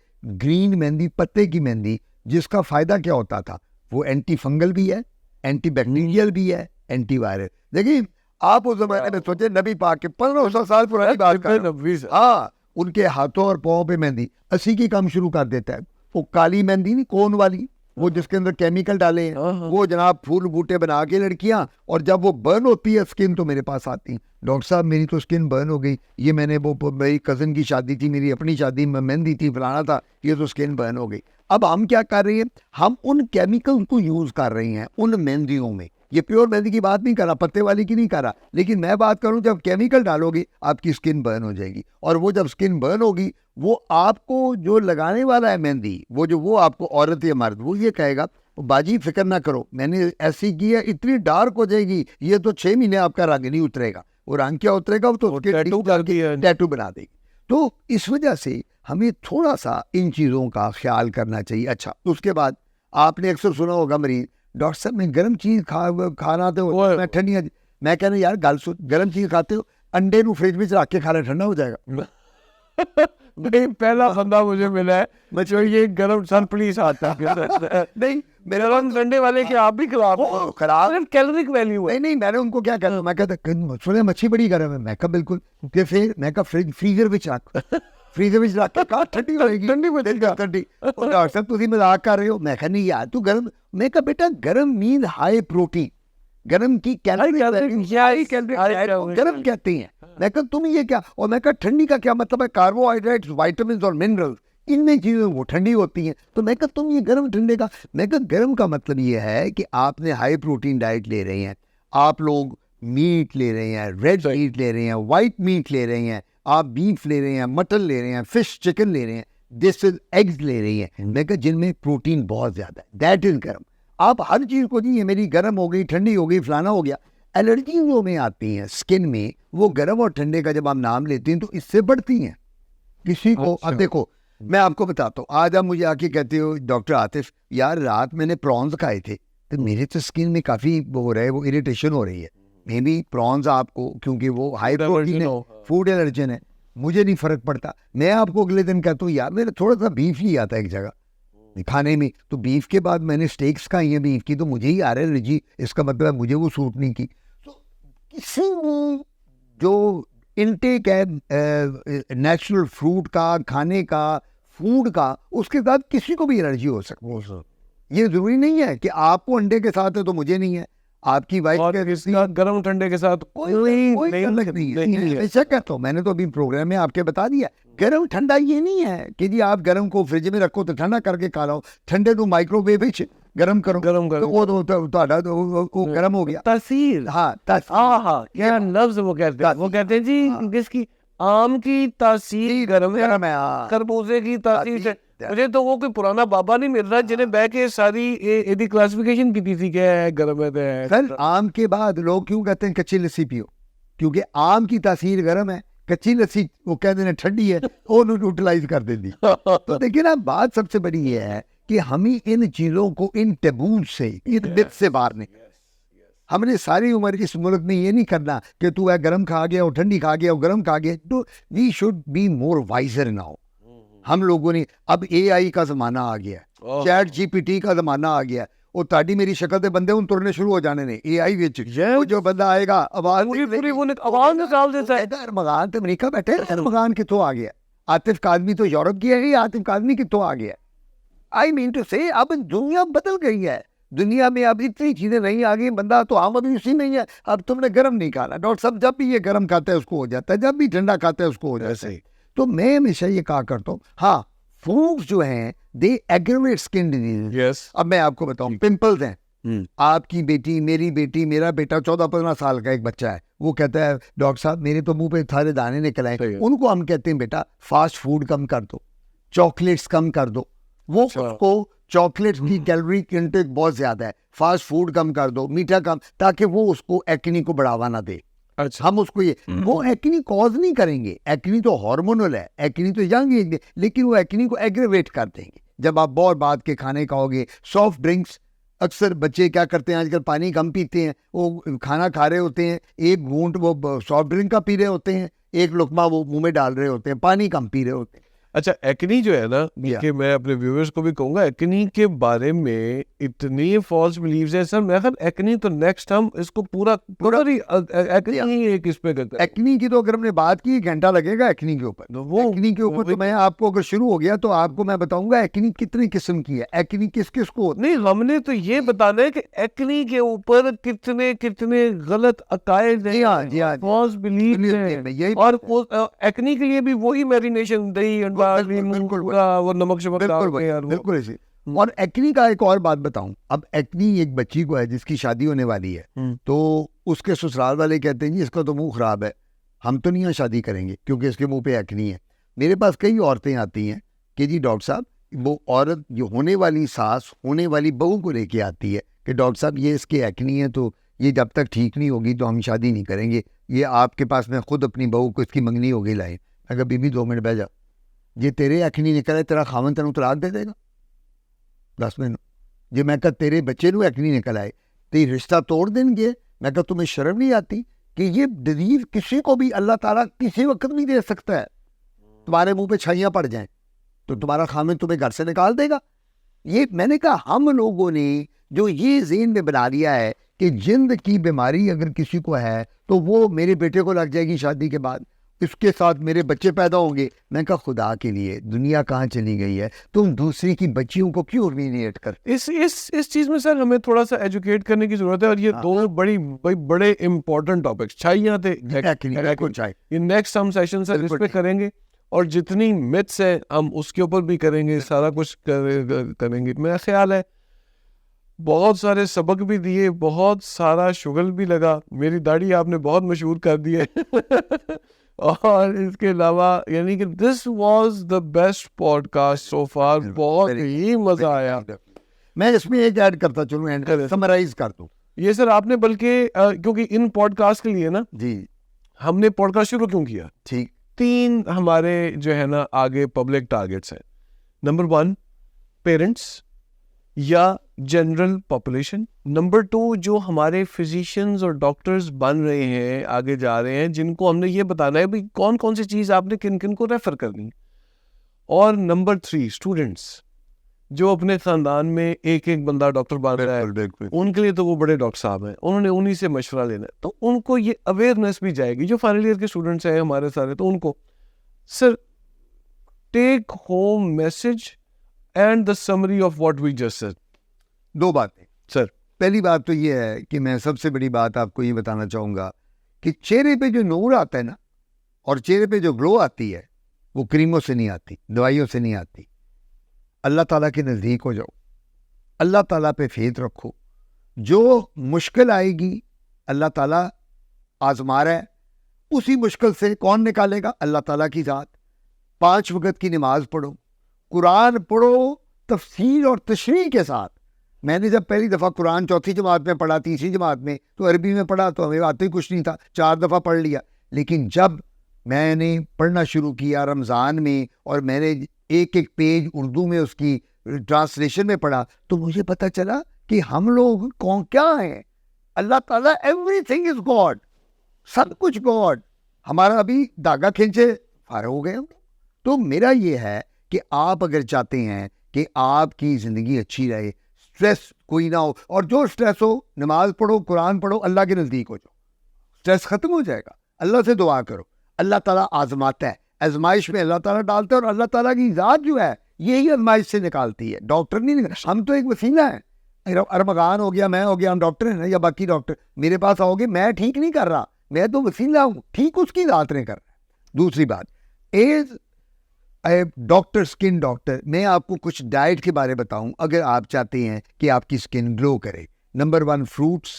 گرین مہندی, پتے کی مہندی, جس کا فائدہ کیا ہوتا تھا, وہ اینٹی فنگل بھی ہے, اینٹی بیکٹیریل بھی ہے, اینٹی وائرل. دیکھیں آپ اس زمانے میں سوچیں نبی پاک کے 1500 سال پرانی بات کر رہا ہوں, ہاں ان کے ہاتھوں اور پاؤں پہ مہندی 80 کی کام شروع کر دیتا ہے. وہ کالی مہندی نہیں, کون والی, وہ جس کے اندر کیمیکل ڈالے ہیں, وہ جناب پھول بوٹے بنا کے لڑکیاں, اور جب وہ برن ہوتی ہے اسکن تو میرے پاس آتی ہیں, ڈاکٹر صاحب میری تو اسکن برن ہو گئی, یہ میں نے وہ میری کزن کی شادی تھی, میری اپنی شادی میں مہندی تھی, فلانا تھا, یہ تو اسکن برن ہو گئی. اب ہم کیا کر رہے ہیں, ہم ان کیمیکل کو یوز کر رہے ہیں ان مہندیوں میں. یہ پیور مہندی کی بات نہیں کر رہا, پتے والی کی نہیں کر رہا, لیکن میں بات کروں جب کیمیکل ڈالو گی آپ کی اسکن برن ہو جائے گی, اور وہ جب اسکن برن ہوگی وہ آپ کو جو لگانے والا ہے مہندی, وہ آپ کو عورت یا مرد, وہ یہ کہے گا باجی فکر نہ کرو, میں نے ایسی کی ہے, اتنی ڈارک ہو جائے گی, یہ تو 6 مہینے آپ کا رنگ نہیں اترے گا. وہ رنگ کیا اترے گا, وہ تو ٹیٹو بنا دے گی. تو اس وجہ سے ہمیں تھوڑا سا ان چیزوں کا خیال کرنا چاہیے. اچھا اس کے بعد آپ نے اکثر سنا ہوگا مریض, ڈاکٹر صاحب میں گرم چیز کھانا تو میں ٹھنڈی, میں کہنا یار گل سن, گرم چیز کھاتے ہو, انڈے نو فریج میں رکھ کے کھانا ٹھنڈا ہو جائے گا. نہیں پہلا بندہ مجھے ملا ہے یہ گرم سر پلیز آتا ہے نہیں میرے رنگ ڈنڈے والے کے آپ بھی خراب خراب کیلورک ویلیو ہے. نہیں میں نے ان کو کیا کہا, میں کہتا سنے مچھلی بڑی گرم ہے, میں کہا بالکل, کہ پھر میں کہا فریزر وچ رکھ, فریزر وچ رکھ کے کہا ٹھنڈی ہوئے گی, ٹھنڈی. ڈاکٹر صاحب تسی مذاق کر رہے ہو, میں کہا نہیں یار تو گرم, میں کہا بیٹا گرم مین ہائی پروٹین, گرم کی گرم کہتے ہیں. میں کہا تم یہ کیا, اور میں کہا ٹھنڈی کا کیا مطلب ہے, کاربوہائیڈریٹس وائٹامنس اور منرل ان میں چیزیں وہ ٹھنڈی ہوتی ہیں. تو میں کہا تم یہ گرم ٹھنڈے کا, میں کہا گرم کا مطلب یہ ہے کہ آپ نے ہائی پروٹین ڈائٹ لے رہے ہیں, آپ لوگ میٹ لے رہے ہیں, ریڈ میٹ لے رہے ہیں, وائٹ میٹ لے رہے ہیں, آپ بیف لے رہے ہیں, مٹن لے رہے ہیں, فش چکن لے رہے ہیں, دس از ایگز لے رہی ہیں. میں کہا جن میں پروٹین بہت زیادہ ہے, دیٹ از گرم. آپ ہر چیز کو جی یہ میری گرم ہو گئی, ٹھنڈی ہو گئی, فلانا ہو گیا. الرجیز جو میں آتی ہیں اسکن میں, وہ گرم اور ٹھنڈے کا جب آپ نام لیتے ہیں تو اس سے بڑھتی ہیں کسی کو. اب دیکھو میں آپ کو بتاتا ہوں, آج آپ مجھے آ کے کہتے ہو ڈاکٹر عاطف یار رات میں نے پرانز کھائے تھے, تو میرے تو اسکن میں کافی ہو رہا ہے, وہ اریٹیشن ہو رہی ہے. مے بی پرانز آپ کو کیونکہ وہ ہائی پروٹین ہے, فوڈ الرجن ہے, مجھے نہیں فرق پڑتا. میں آپ کو اگلے دن کہتا ہوں یار میرا تھوڑا سا بیف لیا تھا ایک جگہ کھانے میں, تو بیف کے بعد میں نے اسٹیکس کھائی ہیں بیف کی, تو مجھے ہی آ رہا ہے الرجی, اس کا مطلب ہے مجھے وہ سوٹ نہیں کی. تو کسی بھی جو انٹیک ہے نیچرل فروٹ کا, کھانے کا, فوڈ کا, اس کے ساتھ کسی کو بھی الرجی ہو سکتی ہے. یہ ضروری نہیں ہے کہ آپ کو انڈے کے ساتھ ہے تو مجھے نہیں ہے, آپ کی وائف کے گرم ٹھنڈے کے ساتھ کوئی تعلق نہیں ہے. ایسا کہتا ہوں, میں نے تو ابھی پروگرام میں آپ کے بتا دیا, گرم ٹھنڈا یہ نہیں ہے کہ جی آپ گرم کو فریج میں رکھو تو ٹھنڈا کر کے کھا لو, ٹھنڈے تو مائکرو ویو وچ گرم کرو, وہ گرم ہو گیا. تاثیر, ہاں کیا لفظ وہ کہتے ہیں جی, جس کی آم کی تاثیر گرم ہے, خربوزے کی تاثیر. مجھے تو وہ کوئی پرانا بابا نہیں مل رہا جنہیں بہ کے ساری کلاسیفیکیشن کی تھی کیا ہے گرم ہے. سر آم کے بعد لوگ کیوں کہتے ہیں کچی لسی پیو, کیونکہ آم کی تاثیر گرم ہے, کچی لسی وہ کہتے ہیں ٹھنڈی ہے, وہ یوٹیلائز کر دیتی. تو دیکھیے نا بات سب سے بڑی یہ ہے کہ ہمیں ان چیزوں کو, ان ٹیبوز سے, ان مت سے باہر نہیں. ہم نے ساری عمر اس ملک میں یہ نہیں کرنا کہ تو ہے گرم کھا گیا اور ٹھنڈی کھا گیا اور گرم کھا گیا. تو we should be more wiser now. ہم لوگوں نے اب اے آئی کا زمانہ آ گیا, چیٹ جی پی ٹی کا زمانہ آ گیا, اور تاڑی میری شکل دے بندے ان ترنے شروع ہو جانے نے اے آئی وچ. جو بندہ آئے گا آواز نکال دیتا ہے. ارمغان تو امریکہ بیٹھے, ارمغان کتوں آ گیا, عاطف کاظمی تو یورپ گیا ہے, عاطف کاظمی کتوں آ گیا. آئی مین ٹو سے اب دنیا بدل گئی ہے, دنیا میں اب اتنی چیزیں نہیں آ گئی, بندہ تو آمد اسی میں ہی ہے. اب تم نے گرم نہیں کھانا, ڈاکٹر صاحب جب بھی یہ گرم کھاتا ہے اس کو ہو جاتا ہے, جب بھی ٹھنڈا کھاتا ہے اس کو ہو جاتا ہے. تو میں ہمیشہ یہ کہا کرتا ہوں, ہاں فوڈز جو ہیں دے ایگریویٹ اسکن ڈیزیز. اب میں آپ کو بتاؤں, پمپلز ہیں, آپ کی بیٹی, میری بیٹی, میرا بیٹا 14-15 سال کا ایک بچہ ہے, وہ کہتا ہے ڈاکٹر صاحب میرے تو منہ پہ سارے دانے نکل آئے. ان کو ہم کہتے ہیں بیٹا فاسٹ فوڈ کم کر دو, چاکلیٹس کم کر دو. وہ اس کو چاکلیٹ کی کیلوری انٹیک بہت زیادہ ہے, فاسٹ فوڈ کم کر دو, میٹھا کم, تاکہ وہ اس کو ایکنی کو بڑھاوا نہ دے. ہم اس کو وہ ایکنی کوز نہیں کریں گے, ایکنی تو ہارمونل ہے, ایکنی تو ینگ ایج میں, لیکن وہ ایکنی کو ایگریویٹ کر دیں گے. جب آپ بہت بعد کے کھانے کھاؤ گے, سافٹ ڈرنکس, اکثر بچے کیا کرتے ہیں آج کل پانی کم پیتے ہیں, وہ کھانا کھا رہے ہوتے ہیں, ایک گھونٹ وہ سافٹ ڈرنک کا پی رہے ہوتے ہیں, ایک لقمہ وہ منہ میں ڈال رہے ہوتے ہیں, پانی کم پی رہے ہوتے ہیں. اچھا ایکنی جو ہے نا, کہ میں اپنے ویورز کو بھی کہوں گا, ایکنی کے بارے میں اتنی فالس بلیوز ہیں سر. میں خیال ایکنی تو نیکسٹ ہم اس کو پورا ایکنی ایک اس پہ کرتے ہیں. ایکنی کی تو اگر ہم نے بات کی 1 گھنٹہ لگے گا ایکنی کے اوپر. ایکنی کے اوپر تو میں آپ کو اگر شروع ہو گیا تو آپ کو میں بتاؤں گا ایکنی کتنی قسم کی ہے, ایکنی کس کس کو. نہیں ہم نے تو یہ بتانا ہے کہ ایکنی کے اوپر کتنے غلط عقائد ہیں, فالس بلیوز ہیں, اور ایکنی کے لیے بھی وہی میرینیشن دہی وہ نمک شمک بالکل ایسے. اور ایکنی کا ایک اور بات بتاؤں, اب ایکنی ایک بچی کو ہے جس کی شادی ہونے والی ہے, تو اس کے سسرال والے کہتے ہیں جی اس کا تو منہ خراب ہے, ہم تو نہیں شادی کریں گے کیونکہ اس کے منہ پہ ایکنی ہے. میرے پاس کئی عورتیں آتی ہیں کہ جی ڈاکٹر صاحب, وہ عورت جو ہونے والی ساس ہونے والی بہو کو لے کے آتی ہے کہ ڈاکٹر صاحب یہ اس کے ایکنی ہے, تو یہ جب تک ٹھیک نہیں ہوگی تو ہم شادی نہیں کریں گے, یہ آپ کے پاس میں خود اپنی بہو کو اس کی منگنی ہوگی لائیں. اگر بی بی 2 منٹ بیٹھ جا, یہ تیرے ایکنی نکلے تیرا خاوند تینوں طلاق دے دے گا 10 منٹ. جی میں کہا تیرے بچے نو ایکنی نکل آئے تو یہ رشتہ توڑ دیں گے. میں کہا تمہیں شرم نہیں آتی کہ یہ ڈیزیز کسی کو بھی اللہ تعالیٰ کسی وقت نہیں دے سکتا ہے. تمہارے منہ پہ چھائیاں پڑ جائیں تو تمہارا خاوند تمہیں گھر سے نکال دے گا. یہ میں نے کہا ہم لوگوں نے جو یہ ذہن میں بنا لیا ہے کہ جلد کی بیماری اگر کسی کو ہے تو وہ میرے بیٹے کو لگ جائے گی شادی کے بعد، اس کے ساتھ میرے بچے پیدا ہوں گے. میں کہا خدا کے لیے دنیا کہاں چلی گئی ہے، تم دوسری کی بچیوں کو کیوں رینیٹ کرتے؟ اس چیز میں سر ہمیں تھوڑا سا ایجوکیٹ کرنے کی ضرورت ہے. اور یہ دو بڑے امپورٹنٹ ٹاپکس چاہیے تھے. یہ نیکسٹ ہم سیشن سر اس پہ کریں گے، اور جتنی متس ہیں ہم اس کے اوپر بھی کریں گے، سارا کچھ کریں گے. میرا خیال ہے بہت سارے سبق بھی دیے، بہت سارا شغل بھی لگا. میری داڑھی آپ نے بہت مشہور کر دی ہے اور اس کے علاوہ یعنی کہ this was the best podcast so far. بہت ہی مزہ آیا. میں اس میں ایک ایڈ کرتا چلوں، سمرائز کر دوں یہ سر آپ نے، بلکہ کیونکہ ان پوڈ کاسٹ کے لیے نا جی ہم نے پوڈ کاسٹ شروع کیوں کیا، ٹھیک 3 ہمارے جو ہے نا آگے پبلک ٹارگیٹس ہیں. نمبر 1 پیرنٹس یا جنرل پاپولیشن. نمبر 2 جو ہمارے فزیشینز اور ڈاکٹرز بن رہے ہیں، آگے جا رہے ہیں، جن کو ہم نے یہ بتانا ہے بھی کون کون سی چیز آپ نے کن کن کو ریفر کرنی. اور نمبر 3 اسٹوڈنٹس جو اپنے خاندان میں ایک بندہ ڈاکٹر بن رہا ہے، ان کے لیے تو وہ بڑے ڈاکٹر صاحب ہیں، انہوں نے انہی سے مشورہ لینا ہے. تو ان کو یہ اویئرنیس بھی جائے گی. جو فائنل ایئر کے اسٹوڈنٹس ہیں ہمارے سارے، تو ان کو sir take home message and the summary of what we just said. 2 باتیں سر. پہلی بات تو یہ ہے کہ میں سب سے بڑی بات آپ کو یہ بتانا چاہوں گا کہ چہرے پہ جو نور آتا ہے نا، اور چہرے پہ جو گلو آتی ہے، وہ کریموں سے نہیں آتی، دوائیوں سے نہیں آتی. اللہ تعالیٰ کے نزدیک ہو جاؤ، اللہ تعالیٰ پہ فیتھ رکھو. جو مشکل آئے گی اللہ تعالیٰ آزما رہا ہے، اسی مشکل سے کون نکالے گا؟ اللہ تعالیٰ کی ذات. 5 وقت کی نماز پڑھو، قرآن پڑھو تفسیر اور تشریح کے ساتھ. میں نے جب پہلی دفعہ قرآن 4تھی جماعت میں پڑھا، 3ری جماعت میں تو عربی میں پڑھا، تو ہمیں آتے ہی کچھ نہیں تھا، 4 دفعہ پڑھ لیا. لیکن جب میں نے پڑھنا شروع کیا رمضان میں، اور میں نے ایک پیج اردو میں اس کی ٹرانسلیشن میں پڑھا، تو مجھے پتہ چلا کہ ہم لوگ کون کیا ہیں. اللہ تعالیٰ ایوری تھنگ از گاڈ، سب کچھ گاڈ. ہمارا ابھی داغا کھینچے فارغ ہو گئے. تو میرا یہ ہے کہ آپ اگر چاہتے ہیں کہ آپ کی زندگی اچھی رہے، اسٹریس کوئی نہ ہو، اور جو اسٹریس ہو نماز پڑھو، قرآن پڑھو، اللہ کے نزدیک ہو جاؤ، اسٹریس ختم ہو جائے گا. اللہ سے دعا کرو. اللہ تعالیٰ آزماتا ہے، آزمائش میں اللہ تعالیٰ ڈالتا ہے، اور اللہ تعالیٰ کی ذات جو ہے یہی آزمائش سے نکالتی ہے. ڈاکٹر نہیں نکالتا. ہم تو ایک وسیلہ ہیں. ارمغان ہو گیا، میں ہو گیا، ہم ڈاکٹر ہیں نا، یا باقی ڈاکٹر میرے پاس آؤ گے، میں ٹھیک نہیں کر رہا، میں تو وسیلہ ہوں، ٹھیک اس کی ذات نے کر رہا ہے. دوسری بات، ایز ڈاکٹر، اسکن ڈاکٹر، میں آپ کو کچھ ڈائٹ کے بارے بتاؤں اگر آپ چاہتے ہیں کہ آپ کی اسکن گلو کرے. Number 1 fruits,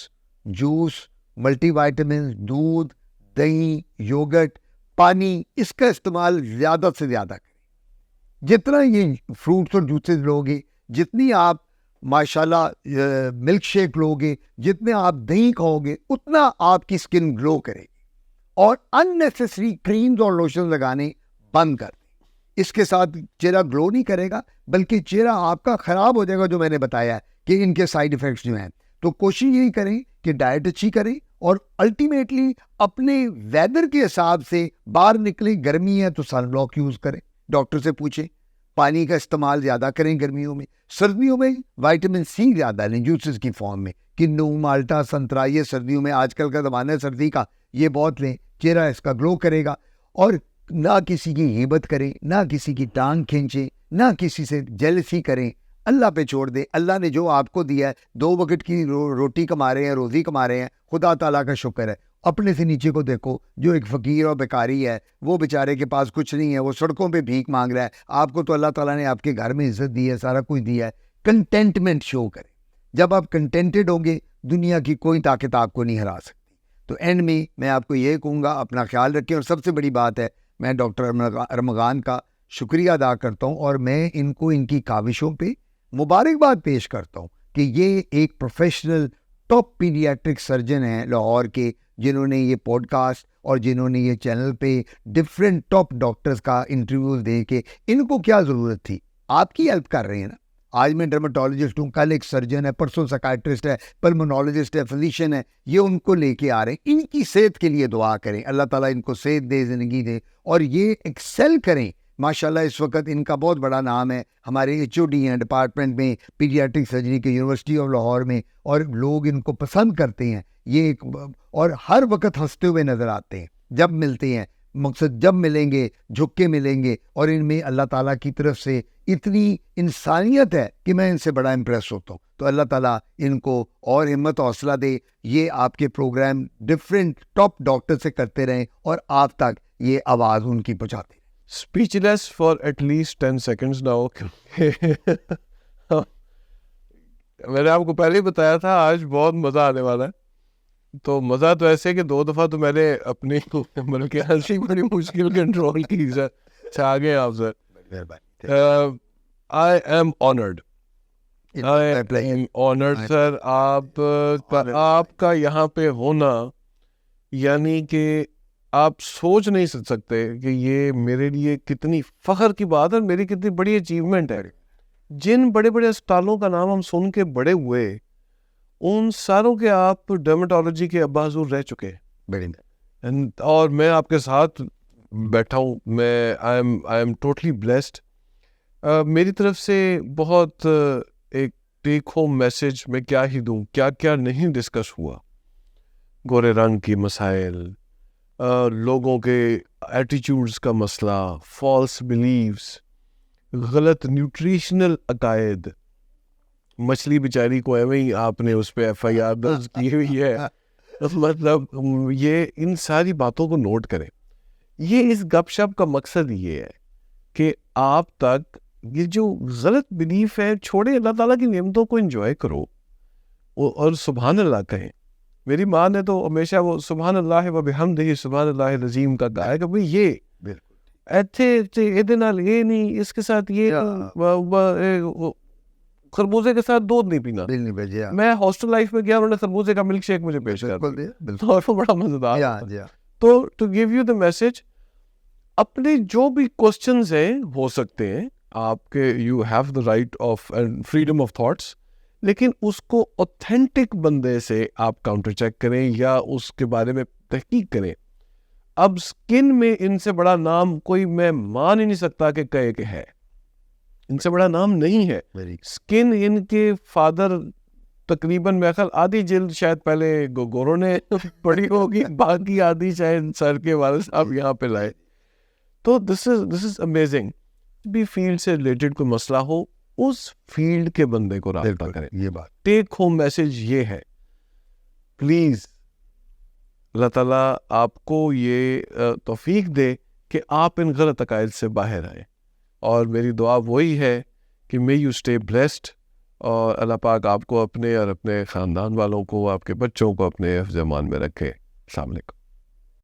juice, multi vitamins, دودھ، دہی، یوگرٹ، پانی، اس کا استعمال زیادہ سے زیادہ کریں. جتنا یہ فروٹس اور جوسز لوگے، جتنی آپ ماشاءاللہ ملک شیک لوگے، جتنے آپ دہی کھاؤ گے، اتنا آپ کی اسکن گلو کرے گی. اور اننیسیسری کریمز اور لوشن لگانے بند کر دیں. اس کے ساتھ چہرہ گلو نہیں کرے گا، بلکہ چہرہ آپ کا خراب ہو جائے گا. جو میں نے بتایا ہے کہ ان کے سائیڈ ایفیکٹس جو ہیں، تو کوشش یہی کریں کہ ڈائٹ اچھی کریں، اور الٹیمیٹلی اپنے ویدر کے حساب سے باہر نکلیں. گرمی ہے تو سن بلاک یوز کریں، ڈاکٹر سے پوچھیں. پانی کا استعمال زیادہ کریں گرمیوں میں. سردیوں میں وائٹامن سی زیادہ لیں جوسز کی فارم میں، کنو، مالٹا، سنترا. یہ سردیوں میں آج کل کا زمانہ ہے سردی کا، یہ بہت لیں، چہرہ اس کا گلو کرے گا. اور نہ کسی کی غیبت کریں، نہ کسی کی ٹانگ کھینچیں، نہ کسی سے جیلسی کریں. اللہ پہ چھوڑ دیں. اللہ نے جو آپ کو دیا ہے، 2 وقت کی روٹی کما رہے ہیں، روزی کما رہے ہیں، خدا تعالیٰ کا شکر ہے. اپنے سے نیچے کو دیکھو، جو ایک فقیر اور بیکاری ہے، وہ بیچارے کے پاس کچھ نہیں ہے، وہ سڑکوں پہ بھیک مانگ رہا ہے. آپ کو تو اللہ تعالیٰ نے آپ کے گھر میں عزت دی ہے، سارا کچھ دیا ہے. کنٹینٹمنٹ شو کریں. جب آپ کنٹینٹڈ ہوں گے، دنیا کی کوئی طاقت آپ کو نہیں ہرا سکتی. تو اینڈ میں آپ کو یہ کہوں گا، اپنا خیال رکھیں. اور سب سے بڑی بات ہے، میں ڈاکٹر ارمغان کا شکریہ ادا کرتا ہوں، اور میں ان کو ان کی کاوشوں پہ مبارکباد پیش کرتا ہوں کہ یہ ایک پروفیشنل ٹاپ پیڈیاٹرک سرجن ہیں لاہور کے، جنہوں نے یہ پوڈ کاسٹ اور جنہوں نے یہ چینل پہ ڈفرینٹ ٹاپ ڈاکٹرز کا انٹرویوز دے کے، ان کو کیا ضرورت تھی، آپ کی ہیلپ کر رہے ہیں نا. آج میں ڈرماٹولوجسٹ ہوں، کل ایک سرجن ہے، پرسوں سائکیٹرسٹ ہے، پلمونالوجسٹ ہے، فزیشین ہے. یہ ان کو لے کے آ رہے ہیں. ان کی صحت کے لیے دعا کریں، اللہ تعالیٰ ان کو صحت دے، زندگی دے، اور یہ ایکسل کریں ماشاءاللہ اس وقت ان کا بہت بڑا نام ہے, ہمارے HOD ہیں ڈپارٹمنٹ میں پیڈیاٹرک سرجری کے یونیورسٹی آف لاہور میں, اور لوگ ان کو پسند کرتے ہیں یہ اور ہر وقت ہنستے ہوئے نظر آتے ہیں جب ملتے ہیں. مقصد جب ملیں گے جھک کے ملیں گے, اور ان میں اللہ تعالیٰ کی طرف سے اتنی انسانیت ہے کہ میں ان سے بڑا امپریس ہوتا ہوں. تو اللہ تعالیٰ ان کو اور ہمت حوصلہ دے, یہ آپ کے پروگرام ڈفرینٹ ٹاپ ڈاکٹر سے کرتے رہیں اور آپ تک یہ آواز ان کی پہنچاتے رہیں. Speechless for at least 10 seconds now. میں نے آپ کو پہلے ہی بتایا تھا آج بہت مزہ آنے والا ہے. تو مزہ تو ایسے کہ 2 دفعہ تو میں نے اپنی بلکہ ہنسی بڑی مشکل کنٹرول کی سر. اچھا آگے آپ سر. I am honored. I am honored سر. آپ کا یہاں پہ ہونا یعنی کہ آپ سوچ نہیں سکتے کہ یہ میرے لیے کتنی فخر کی بات ہے, میری کتنی بڑی اچیومنٹ ہے. جن بڑے بڑے اسپتالوں کا نام ہم سن کے بڑے ہوئے ان ساروں کے آپ ڈرمیٹالوجی کے ابا حضور رہ چکے ہیں, اور میں آپ کے ساتھ بیٹھا ہوں. میں آئی ایم ٹوٹلی بلیسڈ. میری طرف سے بہت ایک ٹیک ہوم میسج میں کیا ہی دوں, کیا کیا نہیں ڈسکس ہوا. گورے رنگ کی مسائل, لوگوں کے ایٹیچیوڈز کا مسئلہ, فالس بلیفز, غلط نیوٹریشنل عقائد. مچھلی بیچاری کو ایویں ہی آپ نے اس پہ FIR درج کی ہوئی ہے. مطلب یہ ان ساری باتوں کو نوٹ کریں. یہ اس گپ شپ کا مقصد یہ ہے کہ آپ تک یہ جو غلط بلیف ہے چھوڑے, اللہ تعالیٰ کی نعمتوں کو انجوائے کرو اور سبحان اللہ کہیں. میری ماں نے تو ہمیشہ وہ سبحان اللہ و بحمدہ سبحان اللہ العظیم کا کہا ہے کہ بھئی یہ ایتھے یہ نہیں, اس کے ساتھ یہ خربوزے کے ساتھ دودھ نہیں پینا. میں ہاسٹل لائف میں گیا, انہوں نے خربوزے کا ملک شیک مجھے پیش کر دیا اور وہ بڑا مزیدار. تو to give you the message, اپنے جو بھی کوسچنز ہیں ہو سکتے ہیں آپ کے, you have the right of freedom of thoughts, لیکن اس کو اوتھینٹک بندے سے آپ کاؤنٹر چیک کریں یا اس کے بارے میں تحقیق کریں. اب سکن میں ان سے بڑا نام کوئی میں مان ہی نہیں سکتا کہ کہے کہ ہے, ان سے بڑا نام نہیں ہے. سکن ان کے فادر تقریباً میرے خیال آدھی جلد شاید پہلے گوروں نے پڑھی ہوگی, باقی آدھی شاید سر کے والد صاحب یہاں پہ لائے. تو دس از امیزنگ. بھی فیلڈ سے ریلیٹڈ کوئی مسئلہ ہو اس فیلڈ کے بندے کو رابطہ کریں. یہ بات ٹیک ہوم میسج یہ ہے, پلیز اللہ تعالیٰ آپ کو یہ توفیق دے کہ آپ ان غلط عقائد سے باہر آئیں. اور میری دعا وہی ہے کہ may you stay blessed, اور اللہ پاک آپ کو اپنے اور اپنے خاندان والوں کو, آپ کے بچوں کو اپنے حفظ امان میں رکھے. السلام علیکم.